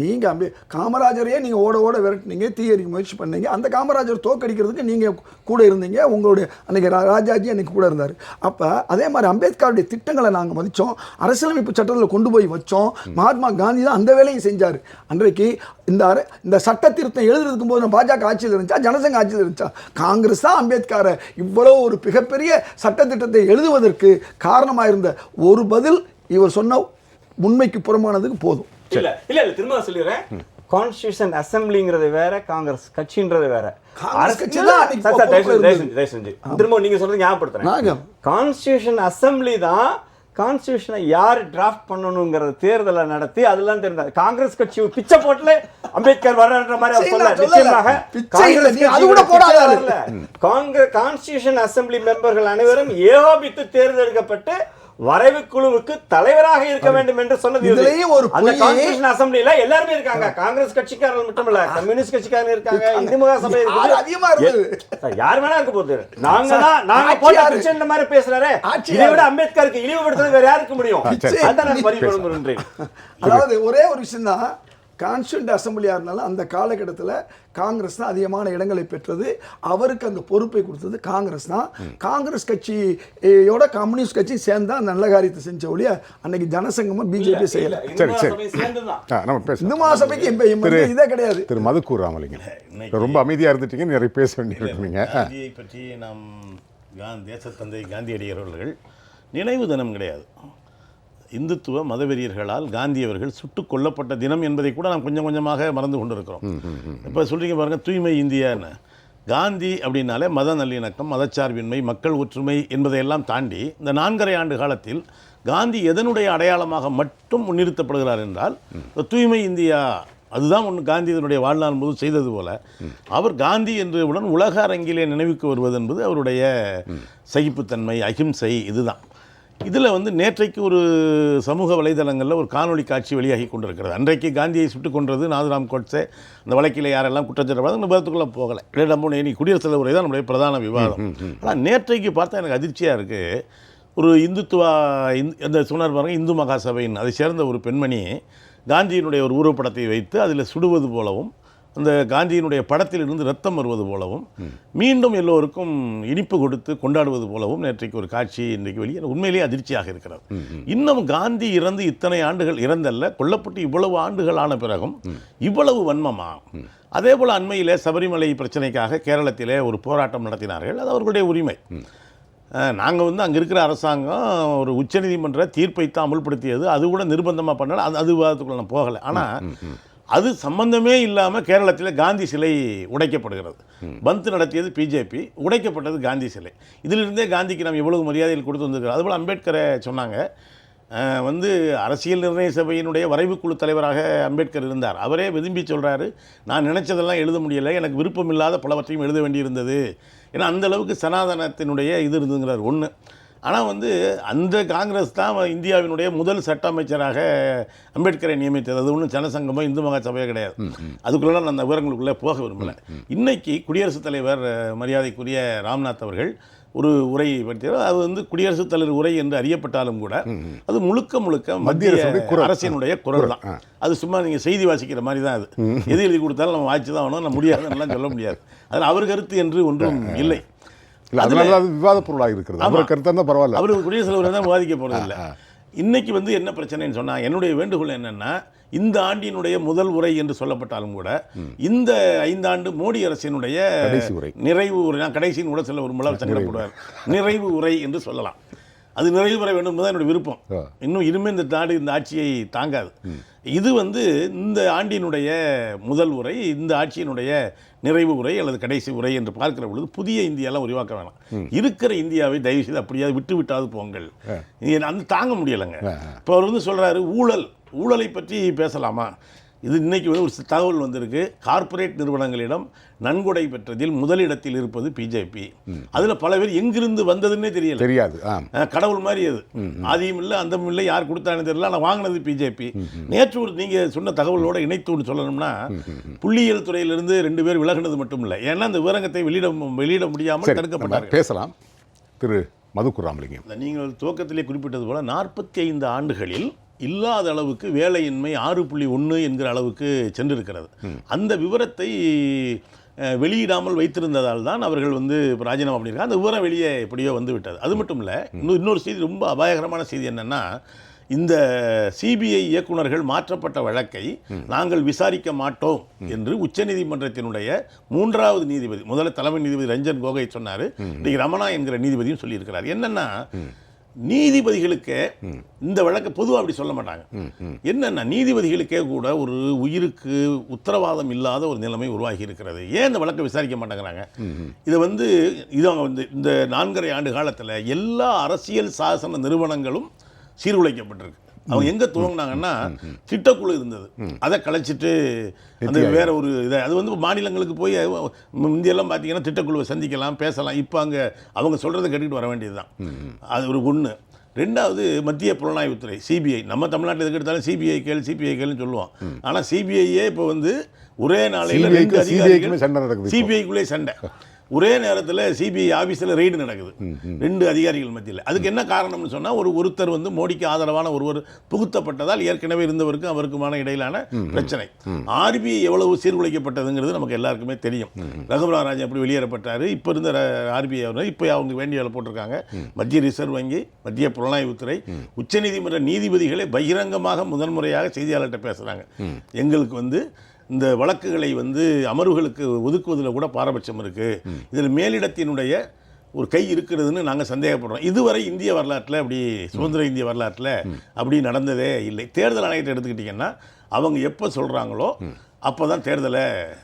நீங்கள் காமராஜரையே நீங்கள் ஓட ஓட விரட்டினீங்க, தீயடிக்க முயற்சி பண்ணீங்க. அந்த காமராஜர் தோக்கடிக்கிறதுக்கு நீங்கள் கூட இருந்தீங்க. உங்களுடைய அன்றைக்கி ராஜாஜி அன்றைக்கி கூட இருந்தார். அப்போ அதே மாதிரி அம்பேத்கருடைய திட்டங்களை நாங்கள் மதித்தோம், அரசியலமைப்பு சட்டத்தில் கொண்டு போய் வச்சோம். மகாத்மா காந்தி தான் அந்த வேலையும் செஞ்சார். அன்றைக்கு இந்த சட்ட திருத்தம் எழுதுறதுக்கும் போது பாஜக ஆட்சியில் இருந்துச்சா, ஜனசங்க ஆட்சியில் இருந்துச்சா? காங்கிரஸ் தான் அம்பேத்கரை இவ்வளோ ஒரு மிகப்பெரிய சட்டத்திட்டத்தை எழுதுவதற்கு காரணமாக இருந்த ஒரு பதில் இவர் சொன்ன உண்மைக்கு புறமானதுக்கு போதும். இல்ல இல்ல இல்ல திரும்ப சொல்லிடுறேன். கான்ஸ்டிடியூஷன் அசெம்பிளிங்கிறது வேற, காங்கிரஸ் கட்சின்றது வேற. திரும்ப நீங்க சொல்றது ஞாபகப்படுத்துறேன். கான்ஸ்டிடியூஷன் அசெம்பிளி தான் கான்ஸ்டிடியூஷனை யார் டிராஃப்ட் பண்ணணுங்கிறத தேர்தலை நடத்தி அதெல்லாம் தெரிந்தார். காங்கிரஸ் கட்சி பிச்சை போட்டுல அம்பேத்கர் வர்ற மாதிரி அவர் சொல்ல. நிச்சயமாக கான்ஸ்டிடியூஷன் அசெம்பிளி மெம்பர்கள் அனைவரும் ஏகோபித்து தேர்ந்தெடுக்கப்பட்டு வரைவு குழுவுக்கு தலைவராக இருக்க வேண்டும் என்று சொன்னது. அந்த கான்ஸ்டிடியூஷன் அசெம்பிளில எல்லாருமே இருக்காங்க. காங்கிரஸ் கட்சிக்காரர்கள் மட்டும் இல்ல, கம்யூனிஸ்ட் கட்சிக்காரங்க இருக்காங்க, இந்து மகா சபை இருக்கு, யார் வேணா இருக்க போகுது. நாங்க போட்ட பிரச்சனை இந்த மாதிரி பேசுறாரு. இதை விட அம்பேத்கருக்கு இழிவுபடுத்துறது வேற யாருக்கு முடியும்? அதான் நான் பரிபூரணம். அதாவது ஒரே ஒரு விஷயம் தான், கான்ஸ்டியூண்ட் அசம்பிளியாக இருந்தாலும் அந்த காலகட்டத்தில் காங்கிரஸ் தான் அதிகமான இடங்களை பெற்றது. அவருக்கு அந்த பொறுப்பை கொடுத்தது காங்கிரஸ் தான். காங்கிரஸ் கட்சியோட கம்யூனிஸ்ட் கட்சி சேர்ந்தா அந்த நல்ல காரியத்தை செஞ்ச ஒழிய அன்னைக்கு ஜனசங்கமும் பிஜேபி செய்யல. இந்து மகாசபைக்கு இதே கிடையாது. திரு மதுக்கூர் ராமலிங்கம் ரொம்ப அமைதியாக இருந்துட்டீங்க, நிறைய பேச வேண்டியிருக்கீங்க. காந்தியை பற்றி நாம் தேசத்தந்தை காந்தியடிகள் அவர்கள் நினைவு தினம் கிடையாது. இந்துத்துவ மதவெறியர்களால் காந்தியவர்கள் சுட்டுக் கொல்லப்பட்ட தினம் என்பதை கூட நாம் கொஞ்சம் கொஞ்சமாக மறந்து கொண்டிருக்கிறோம். இப்போ சொல்கிறீங்க பாருங்கள், தூய்மை இந்தியான்னு. காந்தி அப்படின்னாலே மத நல்லிணக்கம், மதச்சார்பின்மை, மக்கள் ஒற்றுமை என்பதையெல்லாம் தாண்டி இந்த 4.5 ஆண்டு காலத்தில் காந்தி எதனுடைய அடையாளமாக மட்டும் முன்னிறுத்தப்படுகிறார் என்றால் தூய்மை இந்தியா. அதுதான் ஒன்று காந்தி இதனுடைய வாழ்நாள் போது செய்தது போல அவர் காந்தி என்றவுடன் உலக அரங்கிலே நினைவுக்கு வருவது என்பது அவருடைய சகிப்புத்தன்மை, அகிம்சை. இதுதான். இதில் நேற்றைக்கு ஒரு சமூக வலைதளங்களில் ஒரு காணொலி காட்சி வெளியாகி கொண்டிருக்கிறது. அன்றைக்கு காந்தியை சுட்டுக் கொன்றது நாதுராம் கோட்சே, அந்த வழக்கில் யாரெல்லாம் குற்றச்சாட்டு அந்த விதத்துக்குள்ளே போகலை. நீ குடியரசுத் தலைவர் தான் நம்முடைய பிரதான விவாதம். ஆனால் நேற்றைக்கு பார்த்தா எனக்கு அதிர்ச்சியாக இருக்குது. ஒரு இந்துத்துவா அந்த சொன்னார் பாருங்கள், இந்து மகாசபையின் அதை சேர்ந்த ஒரு பெண்மணி காந்தியினுடைய ஒரு உருவப்படத்தை வைத்து அதில் சுடுவது போலவும், அந்த காந்தியினுடைய படத்தில் இருந்து ரத்தம் வருவது போலவும், மீண்டும் எல்லோருக்கும் இனிப்பு கொடுத்து கொண்டாடுவது போலவும் நேற்றைக்கு ஒரு காட்சி இன்றைக்கு வெளியே உண்மையிலேயே அதிர்ச்சியாக இருக்கிறது. இன்னும் காந்தி இறந்து இத்தனை ஆண்டுகள், இறந்தல்ல கொல்லப்பட்டு இவ்வளவு ஆண்டுகள் ஆன பிறகும் இவ்வளவு வன்மமா? அதே போல் அண்மையிலே சபரிமலை பிரச்சனைக்காக கேரளத்திலே ஒரு போராட்டம் நடத்தினார்கள். அது அவர்களுடைய உரிமை. நாங்கள் அங்கே இருக்கிற அரசாங்கம் ஒரு உச்சநீதிமன்ற தீர்ப்பை தான் அமுல்படுத்தியது. அது கூட நிர்பந்தமாக பண்ணல. அது விவாதத்துக்குள்ள நான் போகலை. ஆனால் அது சம்பந்தமே இல்லாமல் கேரளத்தில் காந்தி சிலை உடைக்கப்படுகிறது. பந்த் நடத்தியது பிஜேபி, உடைக்கப்பட்டது காந்தி சிலை. இதிலிருந்தே காந்திக்கு நாம் எவ்வளவு மரியாதைகள் கொடுத்து வந்திருக்கிறோம். அதுபோல் அம்பேத்கரை சொன்னாங்க. அரசியல் நிர்ணய சபையினுடைய வரைவு குழு தலைவராக அம்பேத்கர் இருந்தார். அவரே விரும்பி சொல்கிறாரு, நான் நினைச்சதெல்லாம் எழுத முடியலை, எனக்கு விருப்பம் இல்லாத பலவற்றையும் எழுத வேண்டியிருந்தது. ஏன்னா அந்தளவுக்கு சனாதனத்தினுடைய இது இருந்துங்கிறார் ஒன்று. ஆனால் அந்த காங்கிரஸ் தான் இந்தியாவினுடைய முதல் சட்ட அமைச்சராக அம்பேத்கரை நியமித்தது. அது ஒன்றும் ஜனசங்கமோ இந்து மகா சபையோ கிடையாது. அதுக்குள்ளே நான் அந்த விவரங்களுக்குள்ளே போக விரும்பலை. இன்றைக்கி குடியரசுத் தலைவர் மரியாதைக்குரிய ராம்நாத் அவர்கள் ஒரு உரை பற்றினார். அது குடியரசுத் தலைவர் உரை என்று அறியப்பட்டாலும் கூட அது முழுக்க முழுக்க மத்திய அரசினுடைய குரல் தான். அது சும்மா நீங்கள் செய்தி வாசிக்கிற மாதிரி தான். அது எது எழுதி கொடுத்தாலும் நம்ம வாசிச்சு தான் வேணும், நம்ம முடியாதுன்னெல்லாம் சொல்ல முடியாது. அதில் அவர் கருத்து என்று ஒன்றும் இல்லை. அதனால அது விவாத பொருளாக இருக்கிறது. அவர் கருத்து தான் பரவாயில்ல. அவர் குடியரசுத் தலைவர் தான் விவாதிக்க போகிறது இல்லை. இன்னைக்கு என்ன பிரச்சனைன்னு சொன்னால், என்னுடைய வேண்டுகோள் என்னென்னா, இந்த ஆண்டினுடைய முதல் உரை என்று சொல்லப்பட்டாலும் கூட இந்த 5 ஆண்டு மோடி அரசினுடைய நிறைவு உரை, நான் கடைசின்னு கூட சொல்ல ஒரு மலர் சங்கடப்படுவார், நிறைவு உரை என்று சொல்லலாம். அது நிறைவு பெற வேண்டும் என்பது என்னுடைய விருப்பம். இன்னும் இனிமேல் இந்த நாடு இந்த ஆட்சியை தாங்காது. இது இந்த ஆண்டினுடைய முதல் உரை, இந்த ஆட்சியினுடைய நிறைவு உரை அல்லது கடைசி உரை என்று பார்க்கிற பொழுது புதிய இந்தியாலாம் உருவாக்க வேணாம். இருக்கிற இந்தியாவை தயவு செய்து அப்படியாவது விட்டு விட்டாவது போங்கள். அந்த தாங்க முடியலைங்க. இப்போ அவர் சொல்கிறாரு ஊழலை பற்றி பேசலாமா? இது இன்றைக்கி ஒரு தகவல் வந்திருக்கு. கார்ப்பரேட் நிறுவனங்களிடம் நன்கொடை பெற்றதில் முதலிடத்தில் இருப்பது பிஜேபி. அதில் பல பேர் எங்கிருந்து வந்ததுன்னே தெரியாது. கடவுள் மாதிரி அது ஆதியும் இல்லை அந்தமும் இல்லை, யார் கொடுத்தானு தெரியல, ஆனால் வாங்கினது பிஜேபி. நேற்று ஒரு நீங்கள் சொன்ன தகவலோட இணைத்து ஒன்று சொல்லணும்னா, புள்ளியியல் துறையிலிருந்து 2 பேர் விலகினது மட்டும் இல்லை, ஏன்னா அந்த விவரங்கத்தை வெளியிட முடியாமல் தடுக்கப்பட்டார். பேசலாம். திரு மதுக்கூர் ராமலிங்கம், நீங்கள் துவக்கத்திலே குறிப்பிட்டது போல 45 ஆண்டுகளில் இல்லாத அளவுக்கு வேலையின்மை 6.1 என்கிற அளவுக்கு சென்றிருக்கிறது. அந்த விவரத்தை வெளியிடாமல் வைத்திருந்ததால் தான் அவர்கள் வந்து ராஜினாமா பண்ணியிருக்காங்க. அந்த விவரம் வெளியே எப்படியோ வந்து விட்டது. அது மட்டும் இல்லை, இன்னொரு செய்தி, ரொம்ப அபாயகரமான செய்தி என்னென்னா, இந்த சிபிஐ இயக்குநர்கள் மாற்றப்பட்ட வழக்கை நாங்கள் விசாரிக்க மாட்டோம் என்று உச்சநீதிமன்றத்தினுடைய 3வது நீதிபதி, முதல்ல தலைமை நீதிபதி ரஞ்சன் கோகோய் சொன்னார். இன்னைக்கு ரமணா என்கிற நீதிபதியும் சொல்லியிருக்கிறார். என்னன்னா, நீதிபதிகளுக்கே இந்த வழக்கை பொதுவாக அப்படி சொல்ல மாட்டாங்க. என்னன்னா, நீதிபதிகளுக்கே கூட ஒரு உயிருக்கு உத்தரவாதம் இல்லாத ஒரு நிலைமை உருவாகி இருக்கிறது. ஏன் இந்த வழக்கை விசாரிக்க மாட்டேங்கிறாங்க? இதை வந்து இந்த 4.5 ஆண்டு காலத்தில் எல்லா அரசியல் சாசன நிறுவனங்களும் சீர்குலைக்கப்பட்டிருக்கு. அவங்க எங்கே துவங்கினாங்கன்னா, திட்டக்குழு இருந்தது, அதை கலைச்சிட்டு அந்த வேற ஒரு இதை, அது வந்து மாநிலங்களுக்கு போய் இந்தியெல்லாம் பார்த்தீங்கன்னா திட்டக்குழுவை சந்திக்கலாம், பேசலாம். இப்போ அங்கே அவங்க சொல்கிறத கேட்டுக்கிட்டு வர வேண்டியது தான். அது ஒரு ஒன்று. 2வது, மத்திய புலனாய்வுத்துறை சிபிஐ. நம்ம தமிழ்நாட்டில் எதுக்கு எடுத்தாலும் சிபிஐ கேள்னு சொல்லுவோம். ஆனால் சிபிஐயே இப்போ வந்து ஒரே நாளையில் 2 அதிகாரிகள் சிபிஐக்குள்ளே சண்டை. ஒரே நேரத்தில் சிபிஐ ஆஃபீஸில் ரெய்டு நடக்குது 2 அதிகாரிகள் மத்தியில். அதுக்கு என்ன காரணம்னு சொன்னால், ஒருத்தர் வந்து மோடிக்கு ஆதரவான ஒருவர் புகுத்தப்பட்டதால் ஏற்கனவே இருந்தவருக்கும் அவருக்குமான இடையிலான பிரச்சனை. ஆர்பிஐ எவ்வளவு சீர்குலைக்கப்பட்டதுங்கிறது நமக்கு எல்லாருக்குமே தெரியும். ரகுராமராஜன் எப்படி வெளியேறப்பட்டார், இப்போ இருந்த ஆர்பிஐ அவர் இப்போ அவங்க வேண்டிய வேலை போட்டிருக்காங்க. மத்திய ரிசர்வ் வங்கி, மத்திய புலனாய்வுத்துறை, உச்சநீதிமன்ற நீதிபதிகளை பகிரங்கமாக முதன்முறையாக செய்தியாளர்கிட்ட பேசுகிறாங்க. எங்களுக்கு வந்து இந்த வழக்குகளை வந்து அமர்வுகளுக்கு ஒதுக்குவதில் கூட பாரபட்சம் இருக்குது, இதில் மேலிடத்தினுடைய ஒரு கை இருக்கிறதுன்னு நாங்கள் சந்தேகப்படுறோம். இதுவரை இந்திய வரலாற்றில் அப்படி, சுதந்திர இந்திய வரலாற்றில் அப்படி நடந்ததே இல்லை. தேர்தல் ஆணையத்தை எடுத்துக்கிட்டிங்கன்னா, அவங்க எப்போ சொல்கிறாங்களோ அப்போ தான் தேர்தலை,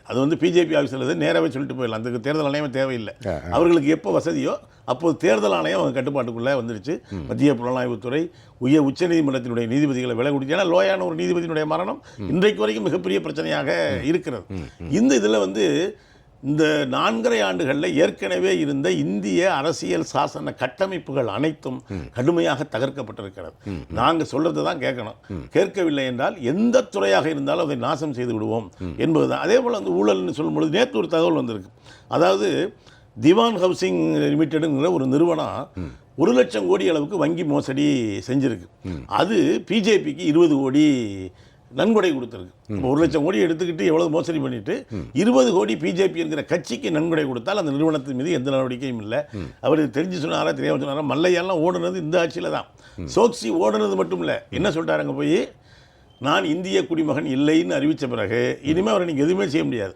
அது வந்து பிஜேபி ஆஃபீஸில் நேராகவே சொல்லிட்டு போயிடலாம், அந்த தேர்தல் ஆணையம் தேவையில்லை. அவர்களுக்கு எப்போ வசதியோ அப்போது தேர்தல் ஆணையம் அவங்க கட்டுப்பாட்டுக்குள்ளே வந்துருச்சு. மத்திய புலனாய்வுத்துறை, உச்சநீதிமன்றத்தினுடைய நீதிபதிகளை விலை கொடுத்து, ஏன்னா லோயான ஒரு நீதிபதியினுடைய மரணம் இன்றைக்கு வரைக்கும் மிகப்பெரிய பிரச்சனையாக இருக்கிறது. இந்த இதில் வந்து இந்த 4.5 ஆண்டுகளில் ஏற்கனவே இருந்த இந்திய அரசியல் சாசன கட்டமைப்புகள் அனைத்தும் கடுமையாக தகர்க்கப்பட்டிருக்கிறது. நாங்கள் சொல்றது தான் கேட்கணும். கேட்கவில்லை என்றால் எந்த துறையாக இருந்தாலும் அதை நாசம் செய்து விடுவோம் என்பதுதான். அதே போல் அந்த ஊழல்னு சொல்லும்பொழுது நேற்று ஒரு தகவல் வந்திருக்கு. அதாவது திவான் ஹவுசிங் லிமிடெடுங்கிற ஒரு நிறுவனம் 1 லட்சம் கோடி அளவுக்கு வங்கி மோசடி செஞ்சிருக்கு. அது பிஜேபிக்கு 20 கோடி நன்கொடை கொடுத்துருக்கு. 1 லட்சம் கோடி எடுத்துக்கிட்டு எவ்வளவு மோசடி பண்ணிட்டு 20 கோடி பிஜேபி என்கிற கட்சிக்கு நன்கொடை கொடுத்தால் அந்த நிறுவனத்தின் மீது எந்த நடவடிக்கையும் இல்லை. அவர் தெரிஞ்சு சொன்னாரா தெரியாமல் சொன்னாரா, மல்லையெல்லாம் ஓடுனது இந்த ஆட்சியில் தான். சோக்சி ஓடுனது மட்டும் இல்லை, என்ன சொல்லிட்டாருங்க, போய் நான் இந்திய குடிமகன் இல்லைன்னு அறிவித்த பிறகு இனிமேல் அவரை நீங்கள் எதுவுமே செய்ய முடியாது.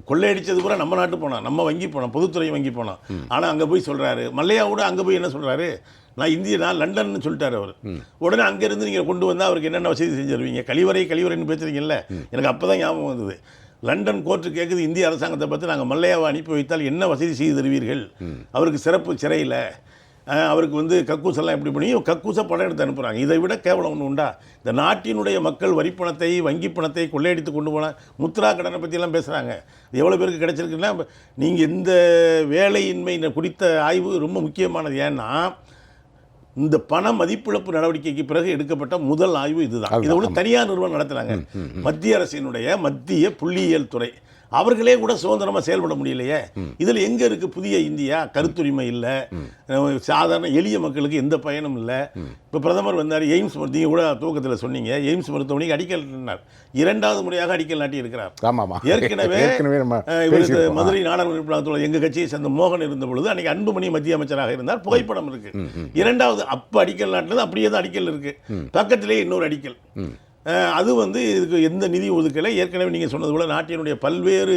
கொள்ளையடித்தது கூட நம்ம நாட்டு போனோம், நம்ம வங்கி போனோம், பொதுத்துறை வங்கி போனோம். ஆனால் அங்கே போய் சொல்கிறாரு, மல்லையாவோட அங்கே போய் என்ன சொல்கிறாரு, நான் லண்டன்னு சொல்லிட்டாரு அவர். உடனே அங்கேருந்து நீங்கள் கொண்டு வந்தால் அவருக்கு என்னென்ன வசதி செஞ்சுருவீங்க, கழிவறைன்னு பேசுகிறீங்கல்ல. எனக்கு அப்போ தான் ஞாபகம் வந்தது. லண்டன் கோர்ட்டு கேட்குது இந்திய அரசாங்கத்தை பார்த்து, நாங்கள் மல்லையாவை அனுப்பி வைத்தால் என்ன வசதி செய்து தருவீர்கள், அவருக்கு சிறப்பு சிறையில், அவருக்கு வந்து கக்கூசெல்லாம் எப்படி பண்ணி கக்கூசை படம் எடுத்து அனுப்புகிறாங்க. இதை விட கேவலம் ஒன்று உண்டா? இந்த நாட்டினுடைய மக்கள் வரிப்பணத்தை, வங்கி பணத்தை கொள்ளையடித்து கொண்டு போன முத்ரா கடனை பற்றியெல்லாம் பேசுகிறாங்க. எவ்வளோ பேருக்கு கிடைச்சிருக்குன்னா, நீங்கள் இந்த வேலையின்மை குறித்த ஆய்வு ரொம்ப முக்கியமானது. ஏன்னா இந்த பண மதிப்பிழப்பு நடவடிக்கைக்கு பிறகு எடுக்கப்பட்ட முதல் ஆய்வு இதுதான். இதை ஒரு தனியார் நிறுவனம் நடத்துகிறாங்க. மத்திய அரசினுடைய மத்திய புள்ளியியல் துறை, அவர்களே கூட சுதந்திரமாக செயல்பட முடியலையே. இதில் எங்கே இருக்குது புதிய இந்தியா? கருத்துரிமை இல்லை, சாதாரண எளிய மக்களுக்கு எந்த பயனும் இல்லை. இப்போ பிரதமர் வந்தார், எய்ம்ஸ் நீங்கள் கூட தூக்கத்தில் சொன்னீங்க, எய்ம்ஸ் மருத்துவமனைக்கு அடிக்கல் நாட்டினார். 2வது முறையாக அடிக்கல் நாட்டி இருக்கிறார். ஏற்கனவே இவர் மதுரை நாடாளுமன்ற எங்கள் கட்சியை சேர்ந்த மோகன் இருந்த பொழுது அன்றைக்கி அன்புமணி மத்திய அமைச்சராக இருந்தார், புகைப்படம் இருக்கு. 2வது அப்போ அடிக்கல் நாட்டினது அப்படியே தான் அடிக்கல் இருக்கு, பக்கத்திலே இன்னொரு அடிக்கல். அது வந்து இதுக்கு எந்த நிதி ஒதுக்கலை. ஏற்கனவே நீங்கள் சொன்னது போல நாட்டினுடைய பல்வேறு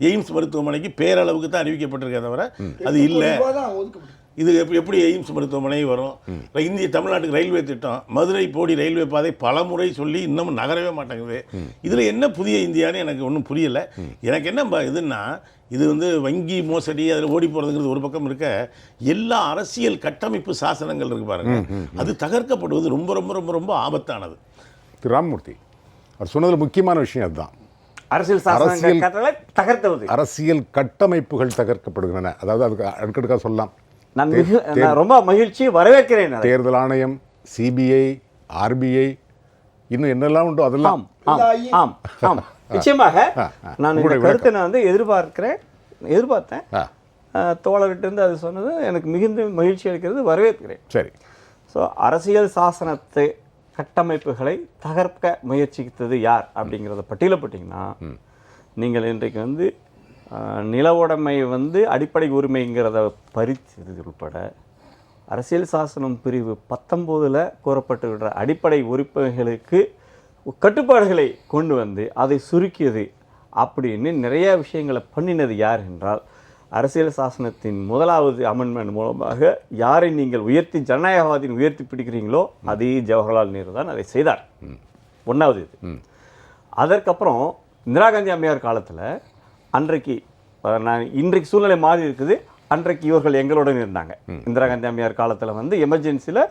எய்ம்ஸ் மருத்துவமனைக்கு பேரளவுக்கு தான் அறிவிக்கப்பட்டிருக்கே தவிர அது இல்லை. இது எப்படி எய்ம்ஸ் மருத்துவமனை வரும்? இந்திய தமிழ்நாட்டுக்கு ரயில்வே திட்டம், மதுரை போடி ரயில்வே பாதை பல முறை சொல்லி இன்னமும் நகரவே மாட்டேங்குது. இதில் என்ன புதிய இந்தியான்னு எனக்கு ஒன்றும் புரியலை. எனக்கு என்ன இதுன்னா, இது வந்து வங்கி மோசடி, அதில் ஓடி போகிறதுங்கிறது ஒரு பக்கம் இருக்க, எல்லா அரசியல் கட்டமைப்பு சாசனங்கள் இருக்கு பாருங்க, அது தகர்க்கப்படுவது ரொம்ப ரொம்ப ரொம்ப ரொம்ப ஆபத்தானது. திரு ராமமூர்த்தி அவர் சொன்னதில் முக்கியமான விஷயம் அதுதான். அரசியல் கட்டமைப்புகள் தகர்க்கப்படுகின்றன. அதாவது அதுக்கு அடுக்கடுக்காக சொல்லலாம். நான் ரொம்ப மகிழ்ச்சி வரவேற்கிறேன். தேர்தல் ஆணையம், சிபிஐ, ஆர்பிஐ, இன்னும் என்னெல்லாம் உண்டோ அதெல்லாம் நிச்சயமாக நான் இந்த கருத்தை நான் வந்து எதிர்பார்த்தேன். தோழர்கிட்ட இருந்து அது சொன்னது எனக்கு மிகுந்த மகிழ்ச்சி அளிக்கிறது, வரவேற்கிறேன். சரி. ஸோ அரசியல் சாசனத்தை கட்டமைப்புகளை தகர்க்க முயற்சித்தது யார் அப்படிங்கிறத பட்டியலிட்டீங்கன்னா நீங்கள் இன்றைக்கு வந்து நில உடைமை வந்து அடிப்படை உரிமைங்கிறத பறித்தது உட்பட அரசியல் சாசனம் பிரிவு 19 கூறப்பட்டுள்ள அடிப்படை உரிமைகளுக்கு கட்டுப்பாடுகளை கொண்டு வந்து அதை சுருக்கியது அப்படின்னு நிறைய விஷயங்களை பண்ணினது யார் என்றால் அரசியல் சாசனத்தின் முதலாவது அமெண்ட்மெண்ட் மூலமாக யாரை நீங்கள் உயர்த்தி ஜனநாயகவாதியின் உயர்த்தி பிடிக்கிறீங்களோ அதே ஜவஹர்லால் நேரு தான் அதை செய்தார். ஒன்றாவது இது. அதற்கப்புறம் இந்திரா காந்தி அம்மையார் காலத்தில் அன்றைக்கு இன்றைக்கு சூழ்நிலை மாறி இருக்குது. அன்றைக்கு இவர்கள் எங்களுடன் இருந்தாங்க. இந்திரா காந்தி அம்மையார் காலத்தில் வந்து எமர்ஜென்சியில்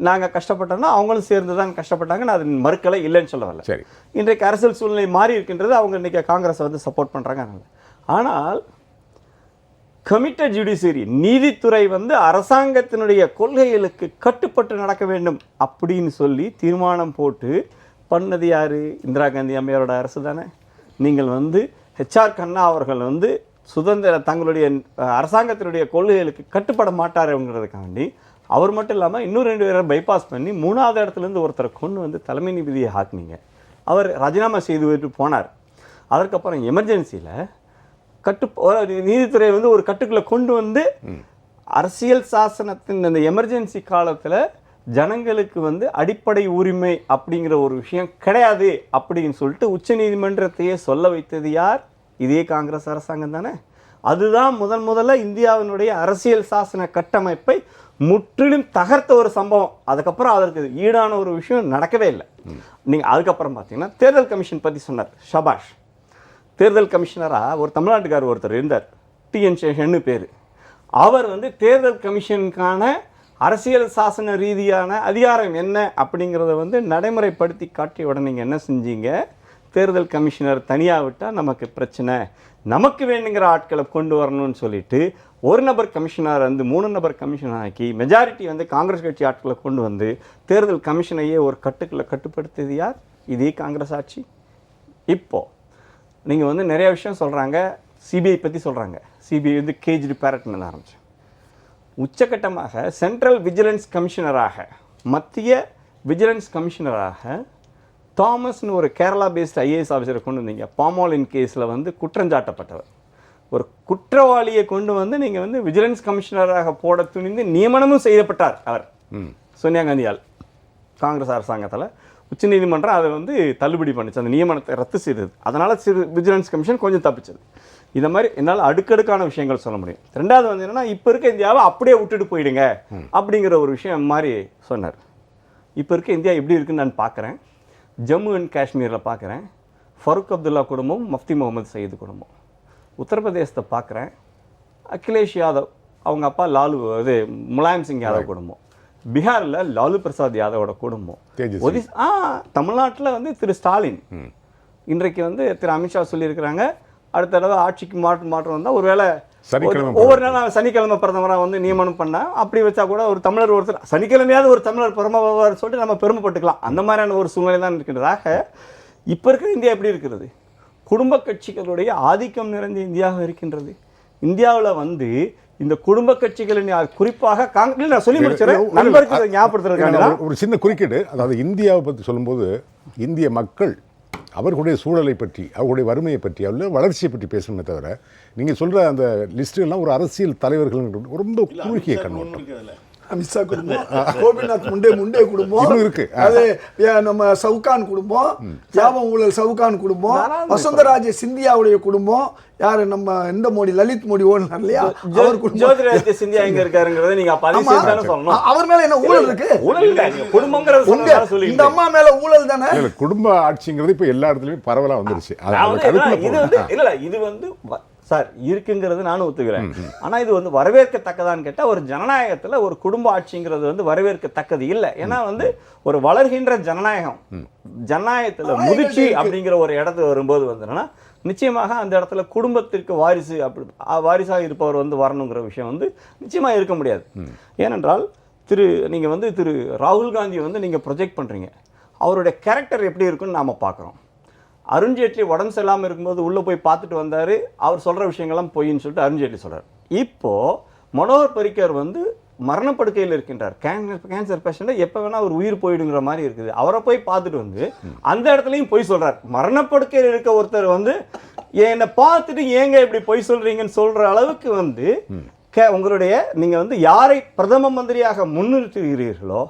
நாங்கள் கஷ்டப்பட்டோம்னா அவங்களும் சேர்ந்து தான் கஷ்டப்பட்டாங்க. நான் அது மறுக்கலை, இல்லைன்னு சொல்ல வரல. சரி, இன்றைக்கு அரசியல் சூழ்நிலை மாறி இருக்கின்றது. அவங்க இன்றைக்கி காங்கிரஸை வந்து சப்போர்ட் பண்ணுறாங்க. ஆனால் கமிட்டட் ஜுடிஷியரி நீதித்துறை வந்து அரசாங்கத்தினுடைய கொள்கைகளுக்கு கட்டுப்பட்டு நடக்க வேண்டும் அப்படின்னு சொல்லி தீர்மானம் போட்டு பண்ணது யார்? இந்திரா காந்தி அம்மையாரோட அரசு தானே. நீங்கள் வந்து ஹெச்ஆர் கண்ணா அவர்கள் வந்து தங்களுடைய அரசாங்கத்தினுடைய கொள்கைகளுக்கு கட்டுப்பட மாட்டாருங்கிறதுக்காண்டி அவர் மட்டும் இல்லாமல் இன்னும் 2 பேரை பைபாஸ் பண்ணி 3வது இடத்துலேருந்து ஒருத்தரை கொண்டு வந்து தலைமை நீதிபதியை ஆக்குனீங்க. அவர் ராஜினாமா செய்து விட்டு போனார். அதற்கப்புறம் எமர்ஜென்சியில் நீதித்துறை வந்து ஒரு கட்டுக்குள்ளே கொண்டு வந்து அரசியல் சாசனத்தின் அந்த எமர்ஜென்சி காலத்தில் ஜனங்களுக்கு வந்து அடிப்படை உரிமை அப்படிங்கிற ஒரு விஷயம் கிடையாது அப்படின்னு சொல்லிட்டு உச்சநீதிமன்றத்தையே சொல்ல வைத்தது யார்? இதே காங்கிரஸ் அரசாங்கம் தானே. அதுதான் முதல்ல இந்தியாவினுடைய அரசியல் சாசன கட்டமைப்பை முற்றிலும் தகர்த்த ஒரு சம்பவம். அதுக்கப்புறம் அதற்கு ஈடான ஒரு விஷயம் நடக்கவே இல்லை. நீங்கள் அதுக்கப்புறம் பார்த்தீங்கன்னா தேர்தல் கமிஷன் பற்றி சொன்னார் ஷபாஷ். தேர்தல் கமிஷனராக ஒரு தமிழ்நாட்டுக்காரர் ஒருத்தர் இருந்தார், டிஎன் சேஷன்னு பேர். அவர் வந்து தேர்தல் கமிஷனுக்கான அரசியல் சாசன ரீதியான அதிகாரம் என்ன அப்படிங்கிறத வந்து நடைமுறைப்படுத்தி காட்டிய உடனே நீங்கள் என்ன செஞ்சீங்க? தேர்தல் கமிஷனர் தனியாக விட்டால் நமக்கு பிரச்சனை, நமக்கு வேணுங்கிற ஆட்களை கொண்டு வரணும்னு சொல்லிட்டு ஒரு நபர் கமிஷனர் வந்து 3 நபர் கமிஷனர் ஆக்கி மெஜாரிட்டி வந்து காங்கிரஸ் கட்சி ஆட்களை கொண்டு வந்து தேர்தல் கமிஷனையே ஒரு கட்டுக்குள்ளே கட்டுப்படுத்தியது யார்? இதே காங்கிரஸ் ஆட்சி. இப்போது நீங்கள் வந்து நிறைய விஷயம் சொல்கிறாங்க, சிபிஐ பற்றி சொல்கிறாங்க. சிபிஐ வந்து கேஜ்டு பேரட்னு ஆரம்பிச்சு உச்சகட்டமாக சென்ட்ரல் விஜிலன்ஸ் கமிஷனராக, மத்திய விஜிலன்ஸ் கமிஷனராக தாமஸ்னு ஒரு கேரளா பேஸ்ட் ஐஏஎஸ் ஆஃபீஸரை கொண்டு வந்தீங்க. பாமாலின் கேஸில் வந்து குற்றஞ்சாட்டப்பட்டவர். ஒரு குற்றவாளியை கொண்டு வந்து நீங்கள் வந்து விஜிலன்ஸ் கமிஷனராக போட துணிந்து நியமனமும் செய்யப்பட்டார் அவர் சோனியா காந்தியால். காங்கிரஸ் அரசாங்கத்தில் உச்சநீதிமன்றம் அதை வந்து தள்ளுபடி பண்ணிச்சு, அந்த நியமனத்தை ரத்து செய்தது. அதனால் விஜிலன்ஸ் கமிஷன் கொஞ்சம் தப்பிச்சது. இந்த மாதிரி என்னால் அடுக்கடுக்கான விஷயங்கள் சொல்ல முடியும். 2வது வந்து என்னென்னா, இப்போ இருக்க இந்தியாவை அப்படியே விட்டுட்டு போயிடுங்க அப்படிங்கிற ஒரு விஷயம் மாதிரி சொன்னார். இப்போ இருக்க இந்தியா எப்படி இருக்குன்னு நான் பார்க்குறேன். ஜம்மு அண்ட் காஷ்மீரில் பார்க்குறேன், ஃபருக் அப்துல்லா குடும்பம், மஃப்தி முகமது சயீது குடும்பம். உத்தரப்பிரதேசத்தை பார்க்குறேன், அகிலேஷ் யாதவ் அவங்க அப்பா லாலு இது முலாயம் சிங் யாதவ் குடும்பம். பீகாரில் லாலு பிரசாத் யாதவோட குடும்பம். தமிழ்நாட்டில் வந்து திரு ஸ்டாலின். இன்றைக்கு வந்து திரு அமித்ஷா சொல்லியிருக்கிறாங்க, அடுத்த தடவை ஆட்சிக்கு மாற்றம் வந்தால் ஒருவேளை ஒவ்வொரு நாளும் சனிக்கிழமை பிரதமராக வந்து நியமனம் பண்ணால் அப்படி வச்சா கூட ஒரு தமிழர் ஒருத்தர் சனிக்கிழமையாவது ஒரு தமிழர் பிரதமர் சொல்லிட்டு நம்ம பெருமைப்பட்டுக்கலாம். அந்த மாதிரியான ஒரு சூழ்நிலை தான் இருக்கின்றதாக. இப்போ இருக்கிற இந்தியா எப்படி இருக்கிறது? குடும்ப கட்சிகளுடைய ஆதிக்கம் நிறைந்த இந்தியாவாக இருக்கின்றது. இந்தியாவில் வந்து இந்த குடும்ப கட்சிகளின் குறிப்பாக காங்கிரஸ், நான் சொல்லி முடிச்சிடறேன், நண்பருக்கு ஞாபகப்படுத்துறதுக்காக ஒரு சின்ன குறுக்கீடு. அதாவது இந்தியாவை பற்றி சொல்லும்போது இந்திய மக்கள் அவர்களுடைய சூழலை பற்றி, அவர்களுடைய வறுமையை பற்றி, அவருடைய வளர்ச்சியை பற்றி பேசணுமே தவிர நீங்கள் சொல்கிற அந்த லிஸ்ட்டுலாம் ஒரு அரசியல் தலைவர்கள் ரொம்ப குறுகிய கண்ணோட்டம். அமித்ஷா குடும்பம், கோபிநாத் முண்டே குடும்பம் இருக்கு, அது நம்ம சவுகான் குடும்பம், ஜாபம் ஊழல் சவுகான் குடும்பம், வசுந்தராஜே சிந்தியாவுடைய குடும்பம், யாரு நம்ம இந்த மோடி லலித் மோடி ஓடுனார் இல்லையா, அவர் குடும்பம். ஜோதிராஜ்ய சிந்தியா எங்க இருக்காருங்கறத நீங்க அப்ப அதே சேர்த்தானே சொல்லணும். அவர் மேல என்ன ஊழல் இருக்கு? ஊழல் இல்ல, குடும்பம்ங்கறது சொல்லி இந்த அம்மா மேல ஊழல் தானே. இல்ல, குடும்ப ஆட்சிங்கிறது இப்ப எல்லா இடத்துலயும் பரவலா வந்துருச்சு. இது வந்து சார் இருக்குங்கிறது நானும் ஒத்துக்கிறேன். ஆனால் இது வந்து வரவேற்கத்தக்கதான்னு கேட்டால் ஒரு ஜனநாயகத்தில் ஒரு குடும்ப ஆட்சிங்கிறது வந்து வரவேற்கத்தக்கது இல்லை. ஏன்னா வந்து ஒரு வளர்கின்ற ஜனநாயகத்தில் முதிர்ச்சி அப்படிங்கிற ஒரு இடத்துல வரும்போது வந்து என்னன்னா, நிச்சயமாக அந்த இடத்துல குடும்பத்திற்கு வாரிசாக இருப்பவர் வந்து வரணுங்கிற விஷயம் வந்து நிச்சயமாக இருக்க முடியாது. ஏனென்றால் நீங்கள் வந்து திரு ராகுல் காந்தி வந்து நீங்கள் ப்ரொஜெக்ட் பண்ணுறீங்க, அவருடைய கேரக்டர் எப்படி இருக்குன்னு நாம் பார்க்குறோம். அருண்ஜேட்லி உடம்பு சரியில்லாமல் இருக்கும்போது உள்ளே போய் பார்த்துட்டு வந்தார், அவர் சொல்கிற விஷயங்கள்லாம் பொய்ன்னு சொல்லிட்டு அருண்ஜேட்லி சொல்கிறார். இப்போது மனோகர் பரிக்கர் வந்து மரணப்படுக்கையில் இருக்கின்றார். கேன்சர் பேஷண்ட்டை எப்போ வேணால் அவர் உயிர் போயிடுங்கிற மாதிரி இருக்குது. அவரை போய் பார்த்துட்டு வந்து அந்த இடத்துலையும் பொய் சொல்கிறார். மரணப்படுக்கையில் இருக்க ஒருத்தர் வந்து என்னை பார்த்துட்டு ஏங்க இப்படி பொய் சொல்கிறீங்கன்னு சொல்கிற அளவுக்கு வந்து உங்களுடைய நீங்கள் வந்து யாரை பிரதம மந்திரியாக முன்னிறுத்துகிறீர்களோ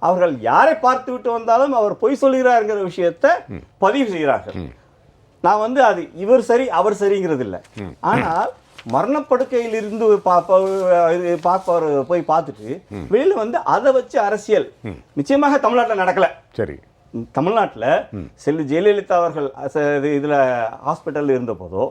அவர்கள் யாரை பார்த்து விட்டு வந்தாலும் அவர் பொய் சொல்கிறாருங்கிற விஷயத்தை பதிவு செய்கிறார்கள். நான் வந்து அது இவர் சரி அவர் சரிங்கிறது இல்லை. ஆனால் மரணப்படுக்கையில் இருந்து பார்ப்பவர் போய் பார்த்துட்டு வெளியில வந்து அதை வச்சு அரசியல் நிச்சயமாக தமிழ்நாட்டில் நடக்கல. சரி, தமிழ்நாட்டில் செல்வி ஜெயலலிதா அவர்கள் இதில் ஹாஸ்பிட்டலில் இருந்த போதோ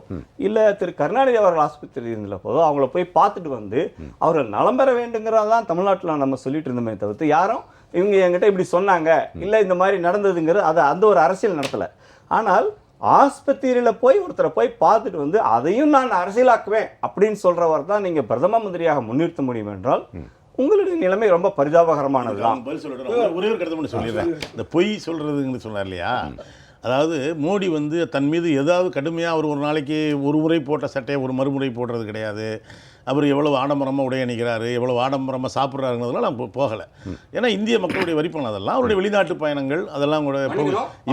இல்லை திரு கருணாநிதி அவர்கள் ஆஸ்பத்திரியில் இருந்த போதோ அவங்கள போய் பார்த்துட்டு வந்து அவர்கள் நலம் பெற வேண்டுங்கிறதான் தமிழ்நாட்டில் நம்ம சொல்லிட்டு இருந்தோமே தவிர்த்து யாரும் இவங்க என்கிட்ட இப்படி சொன்னாங்க இல்லை இந்த மாதிரி நடந்ததுங்கிறது அதை அந்த ஒரு அரசியல் நடத்தலை. ஆனால் ஆஸ்பத்திரியில் போய் ஒருத்தரை போய் பார்த்துட்டு வந்து அதையும் நான் அரசியலாக்குவேன் அப்படின்னு சொல்கிறவர் தான் நீங்கள் பிரதம மந்திரியாக முன்னிறுத்த முடியும் என்றால் உங்களுடைய நிலைமை ரொம்ப பரிதாபகரமானது தான். ஒரே ஒரு கருத்து மட்டும் சொல்லிடுறேன். இந்த பொய் சொல்கிறதுன்னு சொன்னார் இல்லையா, அதாவது மோடி வந்து தன் மீது ஏதாவது கடுமையாக அவர் ஒரு நாளைக்கு ஒரு முறை போட்ட சட்டையை ஒரு மறுமுறை போடுறது கிடையாது. அவர் எவ்வளோ ஆடம்பரமாக உடைய அணிக்கிறாரு, எவ்வளோ ஆடம்பரமாக சாப்பிட்றாருங்கிறதுலாம் நான் போகலை. ஏன்னா இந்திய மக்களுடைய வரிப்பணம் அதெல்லாம் அவருடைய வெளிநாட்டு பயணங்கள் அதெல்லாம் கூட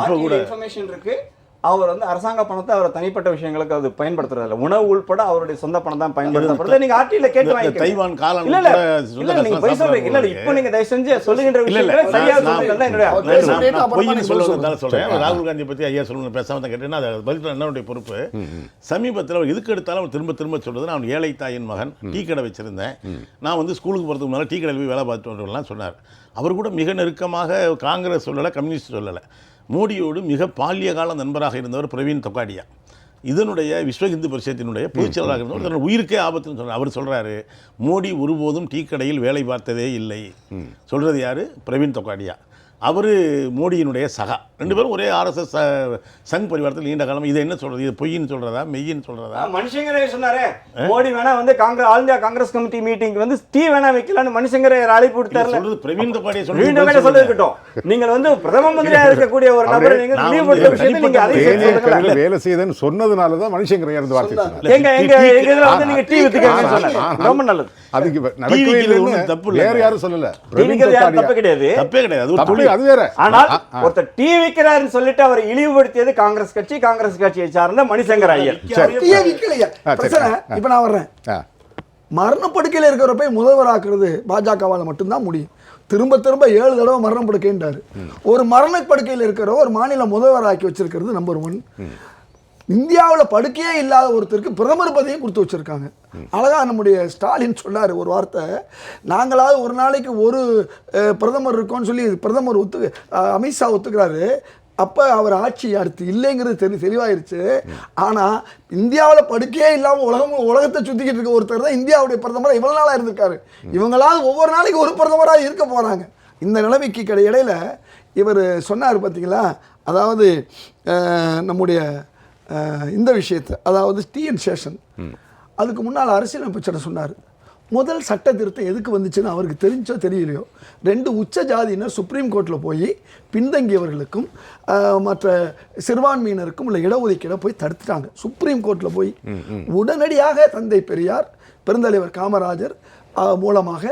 இப்போ கூட இன்ஃபர்மேஷன் இருக்குது. அவர் வந்து அரசாங்க பணத்தை அவர் தனிப்பட்ட விஷயங்களுக்கு அது பயன்படுத்துறதில்ல. உணவு உள்பட அவருடைய சொந்த பணம் தான் பயன்படுத்தப்படுது. நீங்க ஆர்டில கேட்டு வாங்கிக்கலாம். தைவான் காலம் இல்ல நீங்க போய் சொல்றீங்க. இல்ல இப்போ நீங்க தயவு செஞ்சு சொல்லுகின்ற விஷயங்களை சரியா சொல்லுங்க தான் என்னோட பொய்ன்னு சொல்றதால சொல்றேன். ராகுல் காந்தி பத்தி ஐயா சொல்லுங்க பேசாம கேட்டேன்னா அது பதில் என்னுடைய பொறுப்பு. சமீபத்தில் அவர் எதுக்கு எடுத்தாலும் திரும்ப திரும்ப சொல்றது நான் ஏழை தாயின் மகன், டீ கடை வச்சிருந்தேன், நான் வந்து ஸ்கூலுக்கு போகிறதுக்கு முன்னால டீ கடையில் போய் வேலை பார்த்துட்டு வரலாம் சொன்னார். அவர் கூட மிக நெருக்கமாக காங்கிரஸ் சொல்லலை, கம்யூனிஸ்ட் சொல்லலை, மோடியோடு மிக பால்ய கால நண்பராக இருந்தவர் பிரவீன் தொகாடியா. இதனுடைய விஸ்வ இந்து பரிஷத்தினுடைய பொதுச்செயலாளராக இருந்தவர் தன்னுடைய உயிருக்கே ஆபத்துன்னு சொல்கிறார். அவர் சொல்கிறாரு மோடி ஒருபோதும் டீ கடையில் வேலை பார்த்ததே இல்லை. சொல்கிறது யார்? பிரவீன் தொகாடியா. அவர் மோடியினுடைய சகா. ரெண்டு பேரும் ஒரே ஆர்எஸ்எஸ் சங் பரிவாரத்தில் நீண்ட காலம். இதை என்ன சொல்றது? இது பொய்ன்னு சொல்றதா மெய்யின்னு சொல்றதா? மனுஷங்கரே சொன்னாரு மோடி வேணா வந்து all India Congress committee meeting வந்து டீ வேணா வைக்கலாம்னு மனுஷங்கரே அழைப்பு விடுத்தாரு. சொல்றது பிரவீன் தொகாடியா சொல்லிருக்கட்டும். நீங்கள் வந்து பிரதம மந்திரியா இருக்கக்கூடிய ஒரு நபரை நீங்க இழிவுபடுத்துற விஷயத்தை நீங்க அதை வேலை செய்தன்னு சொன்னதுனால தான் மனுஷங்கரே இருந்து வார்த்தை எங்க இதுல வந்து நீங்க டீ வித்துக்கங்கன்னு சொன்னாங்க. ரொம்ப நல்லது. அதுக்கு நடக்கவே இல்லைன்னு தப்பு இல்லை, வேற யாரும் சொல்லல. தப்பு கிடையாது, தப்பே கிடையாது. அது வேற. ஆனால் ஒருத்தர் டீ விக்கிறாருன்னு சொல்லிட்டு அவர் இழிவுபடுத்தியது காங்கிரஸ் கட்சியை சார்ந்த மணிசங்கர் ஐயர். இப்ப நான் வர்றேன். மரணப்படுக்கையில் இருக்கிற போய் முதல்வராக்குறது பாஜகவால் மட்டும்தான் முடியும். திரும்ப திரும்ப 7 தடவை மரணப்படுக்கைன்றாரு. ஒரு மரணப்படுக்கையில் இருக்கிற ஒரு மாநில முதல்வராக்கி வச்சிருக்கிறது நம்பர் 1. இந்தியாவில் படுக்கையே இல்லாத ஒருத்தருக்கு பிரதமர் பதவியும் கொடுத்து வச்சுருக்காங்க. அழகாக நம்முடைய ஸ்டாலின் சொன்னார் ஒரு வார்த்தை, நாங்களாவது ஒரு நாளைக்கு ஒரு பிரதமர் இருக்கோன்னு சொல்லி பிரதமர் அமித்ஷா ஒத்துக்கிறாரு. அப்போ அவர் ஆட்சி அடுத்து இல்லைங்கிறது தெளிவாயிருச்சு. ஆனால் இந்தியாவில் படுக்கையே இல்லாமல் உலகத்தை சுற்றிக்கிட்டு இருக்க ஒருத்தர் தான் இந்தியாவுடைய பிரதமராக இவ்வளோ நாளாக இருந்திருக்காரு. இவங்களாவது ஒவ்வொரு நாளைக்கு ஒரு பிரதமராக இருக்க போகிறாங்க. இந்த நிலைமைக்கு இடையில இவர் சொன்னார் பார்த்தீங்களா, அதாவது நம்முடைய இந்த விஷயத்தை, அதாவது டிஎன் சேஷன் அதுக்கு முன்னால் அரசியலமைப்பு சட்டம் சொன்னார். முதல் சட்ட திருத்தம் எதுக்கு வந்துச்சுன்னு அவருக்கு தெரிஞ்சோ தெரியலையோ 2 உச்ச ஜாதியினர் சுப்ரீம் கோர்ட்டில் போய் பின்தங்கியவர்களுக்கும் மற்ற சிறுபான்மையினருக்கும் உள்ள இடஒதுக்கீடை போய் தடுத்துட்டாங்க. சுப்ரீம் கோர்ட்டில் போய் உடனடியாக தந்தை பெரியார், பெருந்தலைவர் காமராஜர் மூலமாக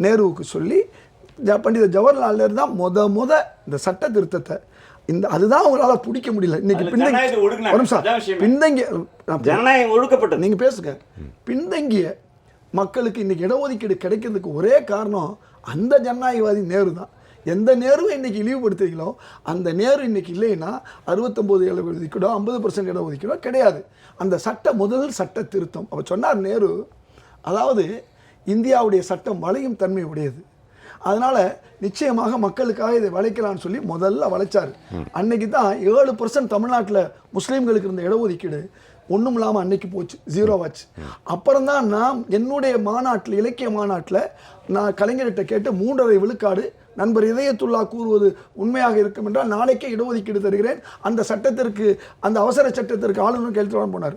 நேருவுக்கு சொல்லி பண்டித ஜவஹர்லால் நேரு தான் இந்த சட்ட திருத்தத்தை அதுதான் அவங்களால பிடிக்க முடியல. இன்னைக்கு நீங்க பேசுங்க. பின்தங்கிய மக்களுக்கு இன்னைக்கு இடஒதுக்கீடு கிடைக்கிறதுக்கு ஒரே காரணம் அந்த ஜனநாயகவாதி நேரு தான். எந்த நேருவை இன்னைக்கு இழிவுபடுத்துறீங்களோ அந்த நேரு இன்னைக்கு இல்லைன்னா 69 இடஒதுக்கீடோ 50% இடஒதுக்கீடோ கிடையாது. அந்த முதல் சட்ட திருத்தம் அவர் சொன்னார் நேரு, அதாவது இந்தியாவுடைய சட்டம் வளையும் தன்மை உடையது, அதனால் நிச்சயமாக மக்களுக்காக இதை வளைக்கலான்னு சொல்லி முதல்ல வளைச்சார். அன்னைக்கு தான் 7% தமிழ்நாட்டில் முஸ்லீம்களுக்கு இருந்த இடஒதுக்கீடு ஒன்றும் இல்லாமல் அன்னைக்கு போச்சு, 0 ஆச்சு. அப்புறம் தான் நான் என்னுடைய மாநாட்டில், இலக்கிய மாநாட்டில் நான் கலைஞர்கிட்ட கேட்டு 3.5 விழுக்காடு நண்பர் இதயத்துல்லா கூறுவது உண்மையாக இருக்கும் என்றால் நாளைக்கே இடஒதுக்கீடு தருகிறேன், அந்த சட்டத்திற்கு, அந்த அவசர சட்டத்திற்கு ஆளுநர் கையெழுத்து வாங்க போனார்.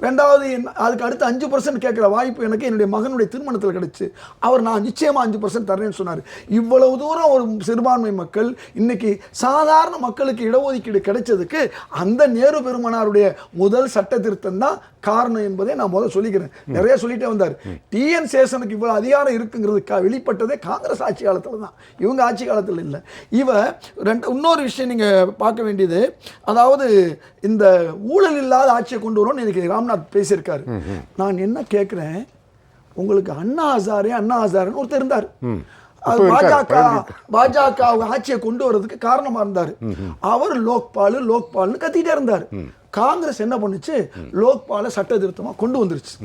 ரெண்டாவது அதுக்கு அடுத்து 5% கேட்குற வாய்ப்பு எனக்கு என்னுடைய மகனுடைய திருமணத்தில் கிடைச்சு, அவர் நான் நிச்சயமாக 5% தரேன்னு சொன்னார். இவ்வளவு தூரம் ஒரு சிறுபான்மை மக்கள் இன்னைக்கு சாதாரண மக்களுக்கு இடஒதுக்கீடு கிடைச்சதுக்கு அந்த நேரு பெருமனாருடைய முதல் சட்ட திருத்தம் தான் காரணம் என்பதை நான் முதல்ல சொல்லிக்கிறேன். நிறைய சொல்லிட்டே வந்தார். டிஎன் சேஷனுக்கு இவ்வளவு அதிகாரம் இருக்குங்கிறது வெளிப்பட்டதே காங்கிரஸ் ஆட்சி காலத்தில் தான், இவங்க ஆட்சி காலத்தில் இல்லை. இன்னொரு விஷயம் நீங்க பார்க்க வேண்டியது, அதாவது இந்த ஊழல் இல்லாத ஆட்சியை கொண்டு வரோம்னு எனக்கு ராம்நாத் பேசியிருக்காரு. நான் என்ன கேட்கிறேன், உங்களுக்கு அண்ணா ஹசாரேன்னு ஒருத்தர் இருந்தார். பாஜக ஆட்சியை கொண்டு வர்றதுக்கு காரணமா இருந்தார். அவர் லோக்பால்னு கத்திட்டே இருந்தார். காங்கிரஸ் என்ன பண்ணுச்சு, லோக்பால சட்ட திருத்தமா கொண்டு வந்துருச்சு.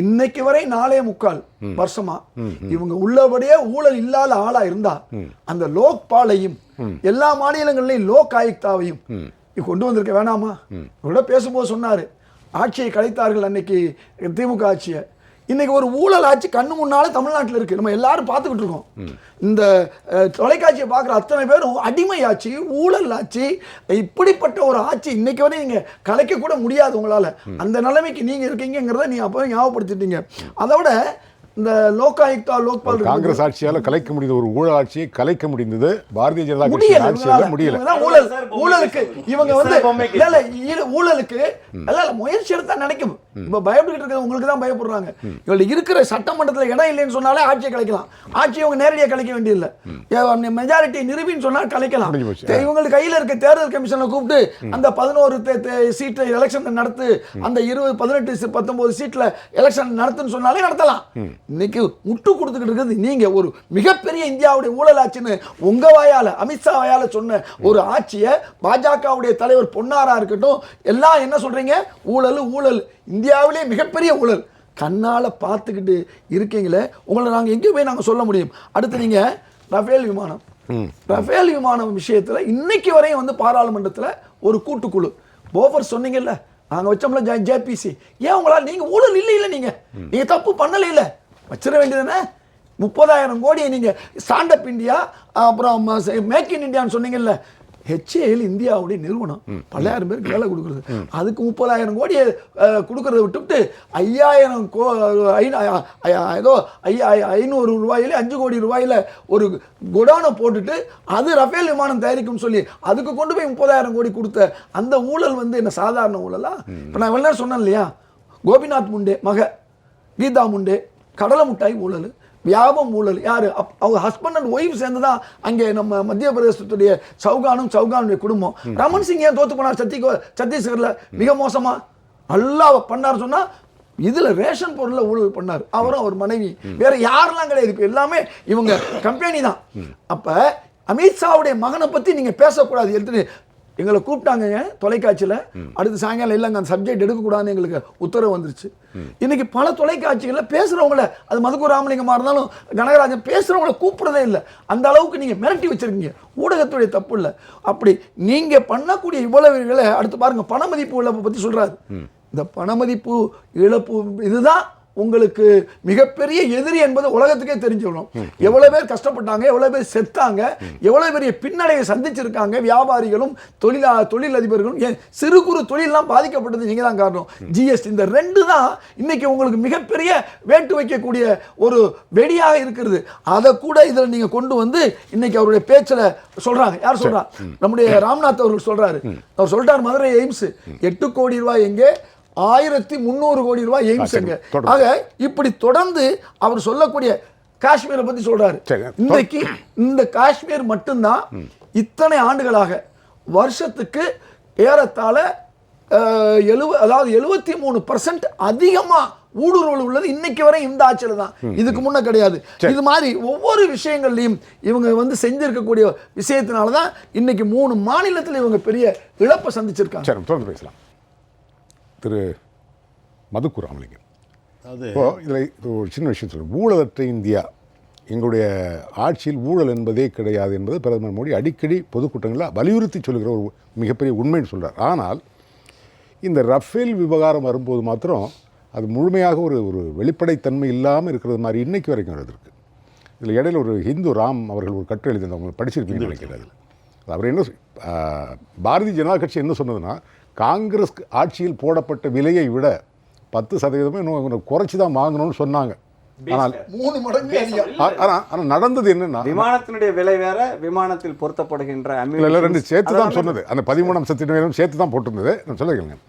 இன்னைக்கு வரை 4.25 வருஷமா இவங்க உள்ளபடியே ஊழல் இல்லாத ஆளா இருந்தா அந்த லோக்பாலையும் எல்லா மாநிலங்களிலும் லோக் ஆயுக்தாவையும் கொண்டு வந்திருக்க வேணாமா? இவரோட பேசும்போது சொன்னாரு, ஆட்சியை கலைத்தார்கள் அன்னைக்கு திமுக ஆட்சியை. இன்னைக்கு ஒரு ஊழல் ஆட்சி கண்ணு முன்னால தமிழ்நாட்டில் இருக்கு, நம்ம எல்லாரும் பார்த்துக்கிட்டு இருக்கோம். இந்த தொலைக்காட்சியை பார்க்குற அத்தனை பேரும் அடிமை ஆட்சி, ஊழல் ஆட்சி, இப்படிப்பட்ட ஒரு ஆட்சி இன்னைக்கு வரை நீங்க கலைக்க கூட முடியாது உங்களால. அந்த நிலைமைக்கு நீங்க இருக்கீங்கிறத நீங்க அப்போ ஞாபகப்படுத்திட்டீங்க. அதோட இந்த லோகாயுக்தா லோக்பால் காங்கிரஸ் ஆட்சியால கலைக்க முடிந்த ஒரு ஊழல் ஆட்சியை கலைக்க முடிந்தது பாரதிய ஜனதா கட்சி ஆட்சியால முடியல. ஊழலுக்கு இவங்க வந்து ஊழலுக்கு முயற்சி எடுத்தா நினைக்கும். இப்ப பயப்பட்டு இருக்கிறது உங்களுக்கு தான் பயப்படுறாங்க. இவங்களுக்கு இருக்கிற சட்டமன்றத்தில் இடம் இல்லைன்னு சொன்னாலே ஆட்சியை கலைக்கலாம். ஆட்சியை அவங்க நேரடியாக கலைக்க வேண்டியதில்லை, மெஜாரிட்டி நிரூபின்னு சொன்னால் கலைக்கலாம். இவங்களுக்கு கையில் இருக்க தேர்தல் கமிஷனை கூப்பிட்டு அந்த 11 சீட்டு எலெக்ஷன் நடத்து, அந்த 20, 18, 19 சீட்ல எலெக்ஷன் நடத்துன்னு சொன்னாலே நடத்தலாம். இன்னைக்கு முட்டு கொடுத்துக்கிட்டு இருக்கிறது நீங்க. ஒரு மிகப்பெரிய இந்தியாவுடைய ஊழல் ஆட்சின்னு உங்க வாயால, அமித்ஷா வாயால சொன்ன ஒரு ஆட்சியை பாஜகவுடைய தலைவர் பொன்னாரா இருக்கட்டும் எல்லாம் என்ன சொல்றீங்க, ஊழல் இந்தியாவிலே மிகப்பெரிய ஊழல் கண்ணால பார்த்துக்கிட்டு இருக்கீங்களே, உங்களை நாங்க எங்கே போய் நாங்க சொல்ல முடியும்? அடுத்து நீங்க ரஃபேல் விமானம் விஷயத்துல இன்னைக்கு வரையும் வந்து பாராளுமன்றத்தில் ஒரு கூட்டுக்குழு போஃபர் சொன்னீங்கல்ல, நாங்க வச்சோம்ல ஜேபிசி, ஏன் உங்களால் நீங்க ஊழல் இல்லை, நீங்க தப்பு பண்ணல, இல்ல வச்சிட வேண்டியதுன்னு 30,000 கோடியை நீங்க ஸ்டாண்ட் அப் இந்தியா அப்புறம் மேக் இன் இந்தியான்னு சொன்னீங்கல்ல, HAL இந்தியாவுடைய நிறுவனம் 10,000 பேருக்கு வேலை கொடுக்குறது, அதுக்கு 30,000 கோடியை கொடுக்கறத விட்டுவிட்டு 500 ரூபாயில 5 கோடி ரூபாயில ஒரு குடோனை போட்டுட்டு அது ரஃபேல் விமானம் தயாரிக்கும் சொல்லி அதுக்கு கொண்டு போய் 30,000 கோடி கொடுத்த அந்த ஊழல் வந்து என்ன சாதாரண ஊழலா? இப்போ நான் இவ்வளோ நேரம் சொன்னேன் இல்லையா, கோபிநாத் முண்டே கீதா முண்டே கடலை முட்டாய் ஊழல், வியாபம் ஊழல். யாரு? அவங்க ஹஸ்பண்ட் அண்ட் ஒய்ஃப் சேர்ந்து தான் அங்கே நம்ம மத்திய பிரதேசத்துடைய சௌகானுடைய குடும்பம். ரமன் சிங் ஏன் தோத்து போனார் சத்தீஸ்கர்ல? மிக மோசமா நல்லா பண்ணார் சொன்னா, இதுல ரேஷன் பொருள்ல ஊழல் பண்ணார் அவரும் அவர் மனைவி, வேற யாரெல்லாம் கிடையாது. இப்ப எல்லாமே இவங்க கம்பெனி தான். அப்ப அமித்ஷாவுடைய மகனை பத்தி நீங்க பேசக்கூடாது. எடுத்துட்டு எங்களை கூப்பிட்டாங்க தொலைக்காட்சியில், அடுத்து சாயங்காலம் இல்லைங்க அந்த சப்ஜெக்ட் எடுக்கக்கூடாதுன்னு எங்களுக்கு உத்தரவு வந்துருச்சு. இன்னைக்கு பல தொலைக்காட்சிகளில் பேசுகிறவங்கள, அது மதுக்கூர் ராமலிங்கமாக இருந்தாலும் கனகராஜன் பேசுகிறவங்கள கூப்பிட்றதே இல்லை. அந்த அளவுக்கு நீங்கள் மிரட்டி வச்சுருக்கீங்க. ஊடகத்துடைய தப்பு இல்லை. அப்படி நீங்கள் பண்ணக்கூடிய இவ்வளவுகளை அடுத்து பாருங்கள், பணமதிப்பு இழப்பை பற்றி சொல்கிறாரு. இந்த பணமதிப்பு இழப்பு இதுதான் உங்களுக்கு மிகப்பெரிய எதிரி என்பது உலகத்துக்கே தெரிஞ்சுக்கணும். எவ்வளவு பேர் கஷ்டப்பட்டாங்க, எவ்வளவு பேர் செத்தாங்க, எவ்வளவு பெரிய பின்னடைவை சந்திச்சிருக்காங்க வியாபாரிகளும் தொழில் அதிபர்களும். சிறு குறு தொழிலெல்லாம் பாதிக்கப்பட்டது நீங்க தான் காரணம். ஜிஎஸ்டி இந்த 2 தான் இன்னைக்கு உங்களுக்கு மிகப்பெரிய வேட்டு வைக்கக்கூடிய ஒரு வெடியாக இருக்கிறது. அதை கூட இதில் நீங்க கொண்டு வந்து இன்னைக்கு அவருடைய பேச்சில் சொல்றாங்க. யார் சொல்றா? நம்முடைய ராம்நாத் அவர்கள் சொல்றாரு. அவர் சொல்லிட்டார், மதுரை எய்ம்ஸ் 8 கோடி ரூபாய் எங்கே, 1300 கோடி ரூபாய் எய்ம்ஸ் எங்க. ஆக இப்படி தொடர்ந்து அவர் சொல்லக்கூடிய காஷ்மீரை பத்தி சொல்றாரு. இன்னைக்கு இந்த காஷ்மீர் மட்டும்தான் இத்தனை ஆண்டுகளாக வருஷத்துக்கு ஏறத்தாழ 73% அதிகமா ஊடுருவல் உள்ளது இன்னைக்கு வரை இந்த ஆட்சியில தான், இதுக்கு முன்ன கிடையாது. இது மாதிரி ஒவ்வொரு விஷயங்கள்லையும் இவங்க வந்து செஞ்சிருக்கக்கூடிய விஷயத்தினாலதான் இன்னைக்கு 3 மாநிலத்தில் இவங்க பெரிய இழப்பை சந்திச்சிருக்காங்க. தொடர்ந்து பேசலாம். திரு மதுக்கூர் ராமலிங்கம், இப்போ இதில் ஒரு சின்ன விஷயம் சொல்லுங்கள். ஊழலற்ற இந்தியா, எங்களுடைய ஆட்சியில் ஊழல் என்பதே கிடையாது என்பது பிரதமர் மோடி அடிக்கடி பொதுக்கூட்டங்களில் வலியுறுத்தி சொல்லுகிற ஒரு மிகப்பெரிய உண்மைன்னு சொல்கிறார். ஆனால் இந்த ரஃபேல் விவகாரம் வரும்போது மாத்திரம் அது முழுமையாக ஒரு வெளிப்படைத்தன்மை இல்லாமல் இருக்கிறது மாதிரி இன்றைக்கு வரைக்கும் இருக்குது. இதில் இடையில ஒரு ஹிந்து ராம் அவர்கள் ஒரு கட்டுரை எழுதியிருந்தவங்க படிச்சிருப்பீங்கன்னு நினைக்கிறாரு. அவர் என்ன பாரதிய ஜனதா கட்சி என்ன சொன்னதுன்னா, காங்கிரஸ் ஆட்சியில் போடப்பட்ட விலையை விட 10% இன்னும் குறைச்சி தான் வாங்கணும்னு சொன்னாங்க. ஆனால் 3 மடங்கு அதிகம். ஆனால் நடந்தது என்னன்னா, விமானத்தினுடைய விலை வேற, விமானத்தில் பொருத்தப்படுகின்ற இல்லை 2 சேர்த்து தான் சொன்னது. அந்த 13 அம்சத்தின் சேர்த்து தான் போட்டிருந்தது. நான் சொல்லுங்க,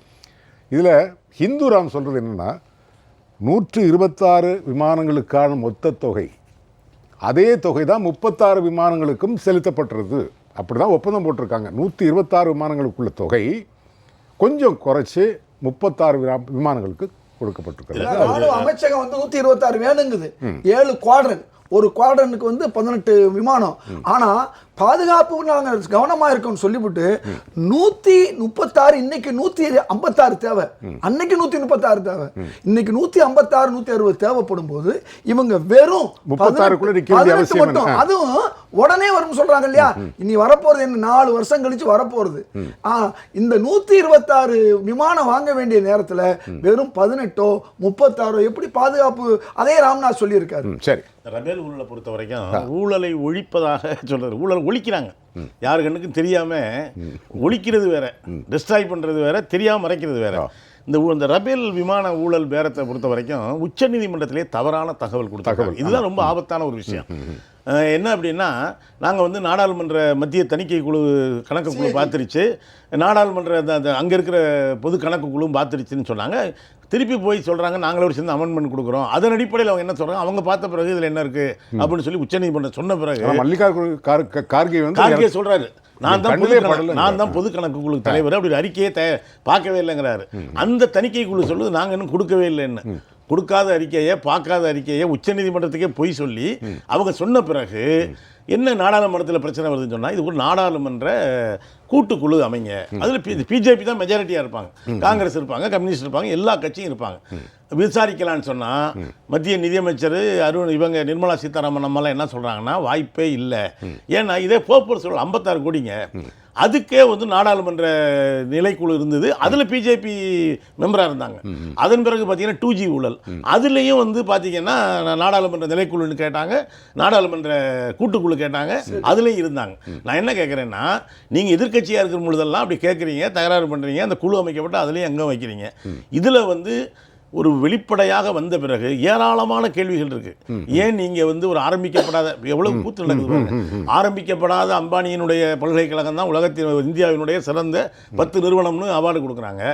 இதில் ஹிந்து ராம் சொல்கிறது என்னென்னா, 126 விமானங்களுக்கான மொத்த தொகை அதே தொகை தான் 36 விமானங்களுக்கும் செலுத்தப்பட்டிருது. அப்படி தான் ஒப்பந்தம் போட்டிருக்காங்க. 126 விமானங்களுக்குள்ள தொகை கொஞ்சம் குறைச்சி 36 விமானங்களுக்கு கொடுக்கப்பட்டிருக்கிறது. ராணுவ அமைச்சகம் வந்து 126 வேணுங்குது. 7 குவாட்ரன், ஒரு குவாட்ரனுக்கு வந்து 18 விமானம். ஆனா பாதுகாப்பு நாங்கள் கவனமா இருக்கோம்னு சொல்லிவிட்டு 136, இன்னைக்கு 156 தேவை, அன்னைக்கு 136 தேவை, இன்னைக்கு 156 160 தேவைப்படும் போது இவங்க வெறும் 36 மட்டும், அதுவும் உடனே வரும் சொல்றாங்க இல்லையா. இனி வரப்போறது என்ன, 4 வருஷம் கழிச்சு வரப்போறது. இந்த 126 விமானம் வாங்க வேண்டிய நேரத்துல வெறும் 18 36 எப்படி பாதுகாப்பு? அதே ராம்நாத் சொல்லியிருக்காரு. சரி, ரபேல் ஊழலை பொறுத்த வரைக்கும் ஊழலை ஒழிப்பதாக சொல்றாரு. ஊழல் ஒழிக்கிறாங்க, யாரு கண்ணுக்கும் தெரியாம ஒழிக்கிறது வேற, டிஸ்ட்ராய் பண்றது வேற, தெரியாம மறைக்கிறது வேற. இந்த ரபேல் விமான ஊழல் பேரத்தை பொறுத்த வரைக்கும் உச்சநீதிமன்றத்திலே தவறான தகவல் கொடுத்தாங்க. இதுதான் ரொம்ப ஆபத்தான ஒரு விஷயம். என்ன அப்படின்னா, நாங்கள் வந்து நாடாளுமன்ற மத்திய தணிக்கை குழு கணக்கு குழு பார்த்துருச்சு, நாடாளுமன்ற அங்கே இருக்கிற பொது கணக்கு குழுவும் பார்த்துருச்சுன்னு சொன்னாங்க. திருப்பி போய் சொல்கிறாங்க நாங்களே ஒரு சேர்ந்து அமெண்ட்மெண்ட் கொடுக்குறோம். அதன் அடிப்படையில் அவங்க என்ன சொல்கிறாங்க, அவங்க பார்த்த பிறகு இதில் என்ன இருக்குது அப்படின்னு சொல்லி உச்சநீதிமன்றம் சொன்ன பிறகு கார்கே சொல்கிறாரு, நான் தான் பொது கணக்கு குழு தலைவர், அப்படி அறிக்கையை பார்க்கவே இல்லைங்கிறாரு. அந்த தணிக்கை குழு சொல்லுது நாங்கள் இன்னும் கொடுக்கவே இல்லைன்னு. கொடுக்காத அறிக்கையை, பார்க்காத அறிக்கையை உச்சநீதிமன்றத்துக்கே பொய் சொல்லி அவங்க சொன்ன பிறகு என்ன நாடாளுமன்றத்தில் பிரச்சனை வருதுன்னு சொன்னால், இது ஒரு நாடாளுமன்ற கூட்டுக்குழு அமைங்க, அதில் பிஜேபி தான் மெஜாரிட்டியாக இருப்பாங்க, காங்கிரஸ் இருப்பாங்க, கம்யூனிஸ்ட் இருப்பாங்க, எல்லா கட்சியும் இருப்பாங்க. விசாரிக்கலான்னு சொன்னால் மத்திய நிதியமைச்சர் இவங்க நிர்மலா சீதாராமன் நம்மளாம் என்ன சொல்கிறாங்கன்னா, வாய்ப்பே இல்லை. ஏன்னா இதே போக்குவரத்து சூழல் 56 கோடிங்க, அதுக்கே வந்து நாடாளுமன்ற நிலைக்குழு இருந்தது, அதில் பிஜேபி மெம்பராக இருந்தாங்க. அதன் பிறகு பார்த்தீங்கன்னா 2G ஊழல், அதுலேயும் வந்து பார்த்தீங்கன்னா நாடாளுமன்ற நிலைக்குழுன்னு கேட்டாங்க, நாடாளுமன்ற கூட்டுக்குழு கேட்டாங்க, அதுலேயும் இருந்தாங்க. நான் என்ன கேட்குறேன்னா, நீங்கள் எதிர்க்கட்சியாக இருக்கிற பொழுதெல்லாம் அப்படி கேட்குறீங்க, தகராறு பண்ணுறீங்க, அந்த குழு அமைக்கப்பட்டு அதுலேயும் அங்கே வைக்கிறீங்க. இதில் வந்து ஒரு வெளிப்படையாக வந்த பிறகு ஏராளமான கேள்விகள் இருக்கு. ஏன் நீங்க வந்து ஒரு ஆரம்பிக்கப்படாத, எவ்வளவு கூத்து நடக்குது, ஆரம்பிக்கப்படாத அம்பானியினுடைய பல்கலைக்கழகம் தான் உலகத்தின் இந்தியாவினுடைய சிறந்த 10 நிறுவனம்னு அவார்டு கொடுக்குறாங்க.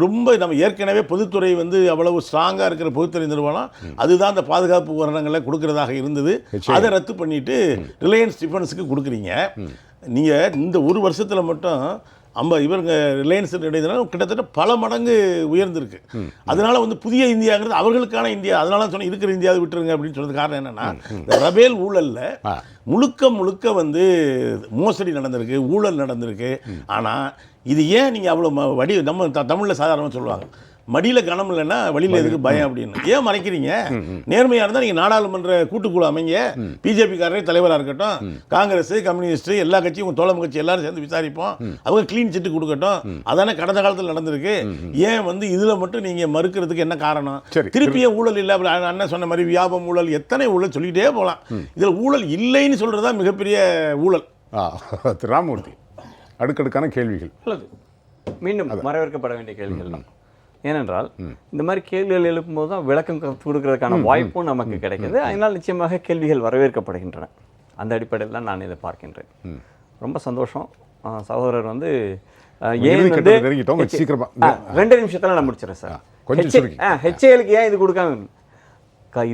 ரொம்ப நம்ம ஏற்கனவே பொதுத்துறை வந்து அவ்வளவு ஸ்ட்ராங்காக இருக்கிற பொதுத்துறை நிறுவனம் அதுதான் அந்த பாதுகாப்பு உபகரணங்களை கொடுக்கறதாக இருந்தது. அதை ரத்து பண்ணிட்டு ரிலையன்ஸ் டிஃபென்ஸுக்கு கொடுக்குறீங்க. நீங்க இந்த ஒரு வருஷத்துல மட்டும் இவங்க ரிலையன்ஸ் கிட்டத்தட்ட பல மடங்கு உயர்ந்திருக்கு. அதனால வந்து புதிய இந்தியாங்கிறது அவர்களுக்கான இந்தியா. அதனால சொன்ன இருக்கிற இந்தியாவை விட்டுருங்க அப்படின்னு சொன்னது காரணம் என்னன்னா, இந்த ரபேல் ஊழல்ல முழுக்க வந்து மோசடி நடந்திருக்கு, ஊழல் நடந்திருக்கு. ஆனால் இது ஏன் நீங்கள் அவ்வளோ நம்ம தமிழில் சாதாரணமாக சொல்லுவாங்க, மடியில் கனம் இல்லைன்னா வழியில் எதுக்கு பயம் அப்படின்னு. ஏன் மறைக்கிறீங்க? நேர்மையாக இருந்தால் நீங்கள் நாடாளுமன்ற கூட்டுக்குழு அமைங்க, பிஜேபிக்காரரே தலைவராக இருக்கட்டும், காங்கிரஸ், கம்யூனிஸ்ட், எல்லா கட்சியும் தோழமை கட்சி எல்லாரும் சேர்ந்து விசாரிப்போம், அவங்க கிளீன் சிட்டு கொடுக்கட்டும். அதானே கடந்த காலத்தில் நடந்திருக்கு. ஏன் வந்து இதில் மட்டும் நீங்கள் மறுக்கிறதுக்கு என்ன காரணம்? திருப்பியே ஊழல் இல்லை, அண்ணன் சொன்ன மாதிரி வியாபம் ஊழல், எத்தனை ஊழல் சொல்லிகிட்டே போகலாம். இதில் ஊழல் இல்லைன்னு சொல்கிறதா மிகப்பெரிய ஊழல். ராமமூர்த்தி, அடுக்கடுக்கான கேள்விகள் மீண்டும் வரவேற்கப்பட வேண்டிய கேள்விகள் தான். ஏனென்றால் இந்த மாதிரி கேள்விகள் எழுப்பும்போது தான் விளக்கம் கொடுக்கறதுக்கான வாய்ப்பும் நமக்கு கிடைக்குது. அதனால் நிச்சயமாக கேள்விகள் வரவேற்கப்படுகின்றன. அந்த அடிப்படையில் தான் நான் இதை பார்க்கின்றேன். ரொம்ப சந்தோஷம். சகோதரர் வந்து ஏன் வந்து 2 நிமிஷத்தில் நான் முடிச்சிடறேன் சார். ஹெச்ஏஎலுக்கு ஏன் இது கொடுக்காம,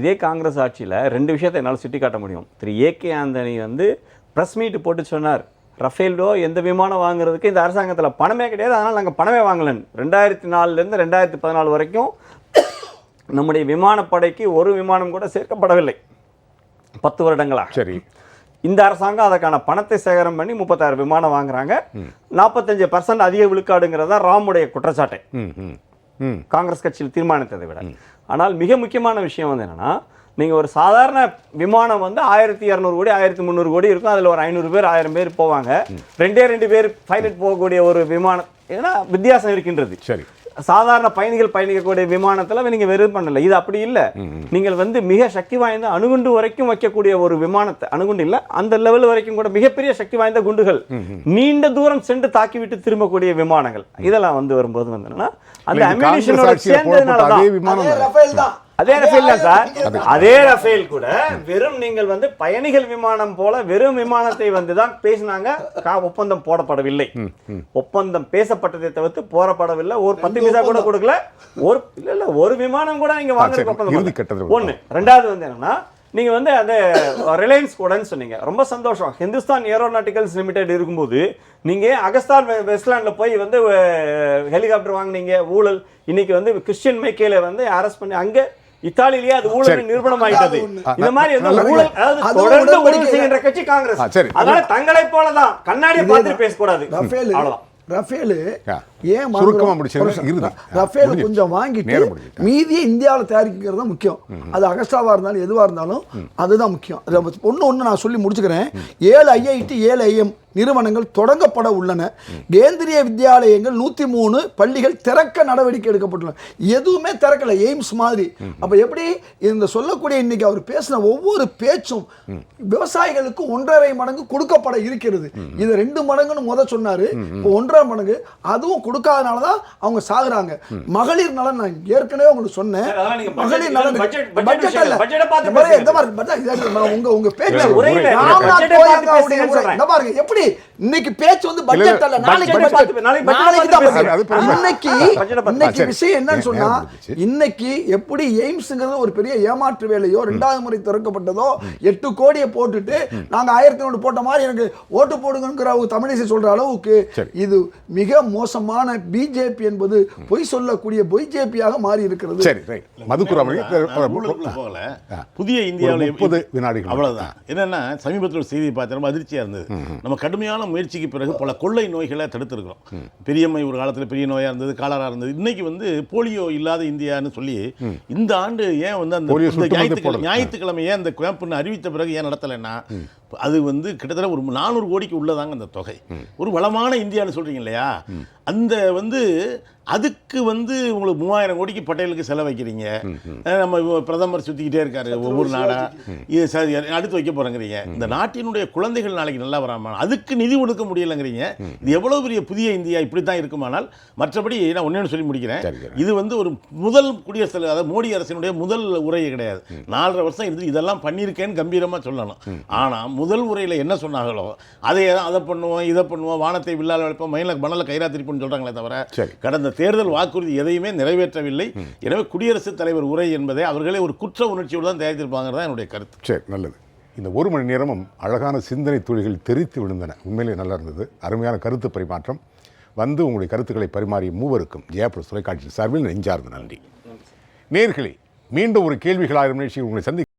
இதே காங்கிரஸ் ஆட்சியில் 2 விஷயத்தை என்னால் சுட்டி காட்ட முடியும். திரு ஏகே ஆண்டனி வந்து ப்ரெஸ் மீட் போட்டு சொன்னார், ரஃபேல்டோ எந்த விமானம் வாங்குறதுக்கு இந்த அரசாங்கத்தில் பணமே கிடையாது, அதனால் நாங்கள் பணமே வாங்கலன்னு. 2004 2014 வரைக்கும் நம்முடைய விமானப்படைக்கு ஒரு விமானம் கூட சேர்க்கப்படவில்லை 10 வருடங்களா. சரி, இந்த அரசாங்கம் அதற்கான பணத்தை சேகரம் பண்ணி 36 விமானம் வாங்குறாங்க. 45% அதிக விழுக்காடுங்கிறதா ராமுடைய குற்றச்சாட்டை காங்கிரஸ் கட்சியில் தீர்மானித்ததை விட. ஆனால் மிக முக்கியமான விஷயம் வந்து என்னன்னா, நீங்கள் ஒரு சாதாரண விமானம் வந்து 1200 கோடி 1300 கோடி இருக்கும், அதில் ஒரு 500 பேர் 1000 பேர் போவாங்க. 2 பேர் பைலட் போகக்கூடிய ஒரு விமானம், ஏன்னா வித்தியாசம் இருக்கின்றது. சரி, சாதாரண பயணிகள் பயணிக்கக்கூடிய விமானத்துல நீங்க வெறும் பண்ணல. இது அப்படி இல்ல. நீங்கள் வந்து மிக சக்தி வாய்ந்த அணுகுண்டு வரைக்கும் வைக்கக்கூடிய ஒரு விமானத்தை, அணுகுண்டு இல்ல அந்த லெவல் வரைக்கும் கூட மிகப்பெரிய சக்தி வாய்ந்த குண்டுகள் நீண்ட தூரம் சென்று தாக்கிவிட்டு திரும்பக்கூடிய விமானங்கள் இதெல்லாம் வந்து வரும்போது வந்து என்னன்னா அந்த அம்யூனிஷனோட சேர்ந்ததுனால தான் அதே ரஃபேல் தான் சார். அதே ரஃபேல் கூட வெறும் நீங்கள் வந்து பயணிகள் விமானம் போல வெறும் விமானத்தை வந்து தான் பேசினாங்க. ஒப்பந்தம் போடப்படவில்லை. ஒப்பந்தம் பேசப்பட்டதை தவிர்த்து போடப்படவில்லை. ஒரு 10 பைசா கூட கொடுக்கல. ஒரு விமானம் கூட நீங்க வாங்குறதுக்கு ஒப்பந்தம். ஒண்ணு. ரெண்டாவது வந்து என்னன்னா நீங்க வந்து அந்த ரிலையன்ஸ் கூடன்னு சொன்னீங்க. ரொம்ப சந்தோஷம். ஹிந்துஸ்தான் ஏரோநாட்டிக்கல்ஸ் லிமிடெட் இருக்கும்போது நீங்க அகஸ்தான் வெஸ்ட்லாண்ட்ல போய் வந்து ஹெலிகாப்டர் வாங்குனீங்க. ஊழல் இன்னைக்கு வந்து கிறிஸ்டியன் மைக்கேல வந்து அரெஸ்ட் பண்ணி அங்க இத்தாலியிலேயே அது ஊழல் நிரூபணம் ஆயிட்டது. இந்த மாதிரி ஊழல், அதாவது தொடர்ந்து ஊழல் செய்கின்ற கட்சி காங்கிரஸ். அதனால தங்களை போலதான் கண்ணாடியை பார்த்து பேசக்கூடாது. அவ்வளவுதான். ரஃபேலு ஏன் ரஃபேல் கொஞ்சம் வாங்கிட்டு மீதியை இந்தியாவில் தயாரிக்கிறது தான் முக்கியம். அது அகஸ்டாவா இருந்தாலும் எதுவா இருந்தாலும் அதுதான் முக்கியம். ஒன்று நான் சொல்லி முடிச்சுக்கிறேன். 7 IIT 7 IIM நிறுவனங்கள் தொடங்கப்பட உள்ளன. கேந்திரிய வித்யாலயங்கள் 103 பள்ளிகள் திறக்க நடவடிக்கை எடுக்கப்பட்டுள்ளன. எதுவுமே திறக்கல, எய்ம்ஸ் மாதிரி. அப்ப எப்படி இந்த சொல்லக்கூடிய இன்னைக்கு அவர் பேசின ஒவ்வொரு பேச்சும் விவசாயிகளுக்கு 1.5 மடங்கு கொடுக்கப்பட இருக்கிறது. இது 2 மடங்குன்னு சொன்னாரு. 1.5 மடங்கு அதுவும் கொடுக்காதனாலதான் அவங்க சாகுறாங்க. மகளிர் நலன் நான் ஏற்கனவே உங்களுக்கு சொன்னேன். மகளிர் நலன் பட்ஜெட் இல்ல, உங்க பேச்சு பாருங்க எப்படி இன்னைக்கு பேச்சு வந்து பட்ஜெட் அல்ல, நாளைக்கு விஷயம் என்னன்னு சொன்னா இன்னைக்கு எப்படி எய்ம்ஸ்ங்கிறது ஒரு பெரிய ஏமாற்று வேலையோ 2வது முறை திறக்கப்பட்டதோ 8 கோடியை போட்டுட்டு நாங்க 1001 போட்ட மாதிரி எனக்கு ஓட்டு போடுங்கிற தமிழிசை சொல்ற அளவுக்கு இது மிக மோசமான பிஜேபி என்பது பொய் சொல்லக்கூடிய பிஜேபியாக மாறி இருக்கிறது. புதிய இந்தியாவில் 30 வினாடிகள் அவ்வளவுதான். என்னன்னா சமீபத்தில் செய்தி பார்த்து ரொம்ப அதிர்ச்சியா இருந்தது. நம்ம கடுமையான முயற்சிக்கு பிறகு பல கொள்ளை நோய்களை தடுத்திருக்கிறோம். பெரியம்மை ஒரு காலத்தில் பெரிய நோயாக இருந்தது, காலரா இருந்தது. இன்னைக்கு வந்து போலியோ இல்லாத இந்தியான்னு சொல்லி இந்த ஆண்டு ஏன் வந்து அந்த ஞாயிற்றுக்கிழமை ஏன் அந்த கேம்ப்னு அறிவித்த பிறகு ஏன் நடத்தலைன்னா அது வந்து கிட்டத்தட்ட ஒரு 400 கோடிக்கு உள்ளதாங்க அந்த தொகை. ஒரு வளமான இந்தியான்னு சொல்றீங்க இல்லையா, அந்த வந்து அதுக்கு வந்து உங்களுக்கு 3000 கோடிக்கு பட்டேலுக்கு செலவைக்கிறீங்க. நம்ம பிரதமர் சுற்றிக்கிட்டே இருக்காரு ஒவ்வொரு நாடா, இது சரி அடுத்து வைக்க போகிறேங்கிறீங்க. இந்த நாட்டினுடைய குழந்தைகள் நாளைக்கு நல்லா வராமல் அதுக்கு நிதி ஒடுக்க முடியலைங்கிறீங்க. இது எவ்வளோ பெரிய புதிய இந்தியா இப்படி தான் இருக்குமானால். மற்றபடி நான் ஒன்றே சொல்லி முடிக்கிறேன். இது வந்து ஒரு முதல் குடியரசுத் தலைவர், அதாவது மோடி அரசினுடைய முதல் உரையே கிடையாது. 4.5 வருஷம் இருந்து இதெல்லாம் பண்ணியிருக்கேன்னு கம்பீரமாக சொல்லணும். ஆனால் முதல் உரையில் என்ன சொன்னாங்களோ அதை பண்ணுவோம், இதை பண்ணுவோம், வானத்தை வில்லால் வளைப்போம், மணலை கயிறா திருப்போம்னு சொல்கிறாங்களே தவிர கடந்த தேர்தல் வாக்குறுதி எதையுமே நிறைவேற்றவில்லை. எனவே குடியரசுத் தலைவர் உரை என்பதை அவர்களே ஒரு குற்ற உணர்ச்சியோடு தான் தயாரித்திருப்பாங்கிறது தான் என்னுடைய கருத்து. சரி, நல்லது. இந்த 1 மணி நேரமும் அழகான சிந்தனை துளிகள் தெரித்து விழுந்தன. உண்மையிலே நல்லா இருந்தது. அருமையான கருத்து பரிமாற்றம். வந்து உங்களுடைய கருத்துக்களை பரிமாறிய மூவருக்கும் ஜெயா+ தொலைக்காட்சி சார்பில் நெஞ்சார்ந்த நன்றி. நேயர்களே, மீண்டும் ஒரு கேள்விகள் ஆயிரம் நிகழ்ச்சியில் உங்களை சந்திக்க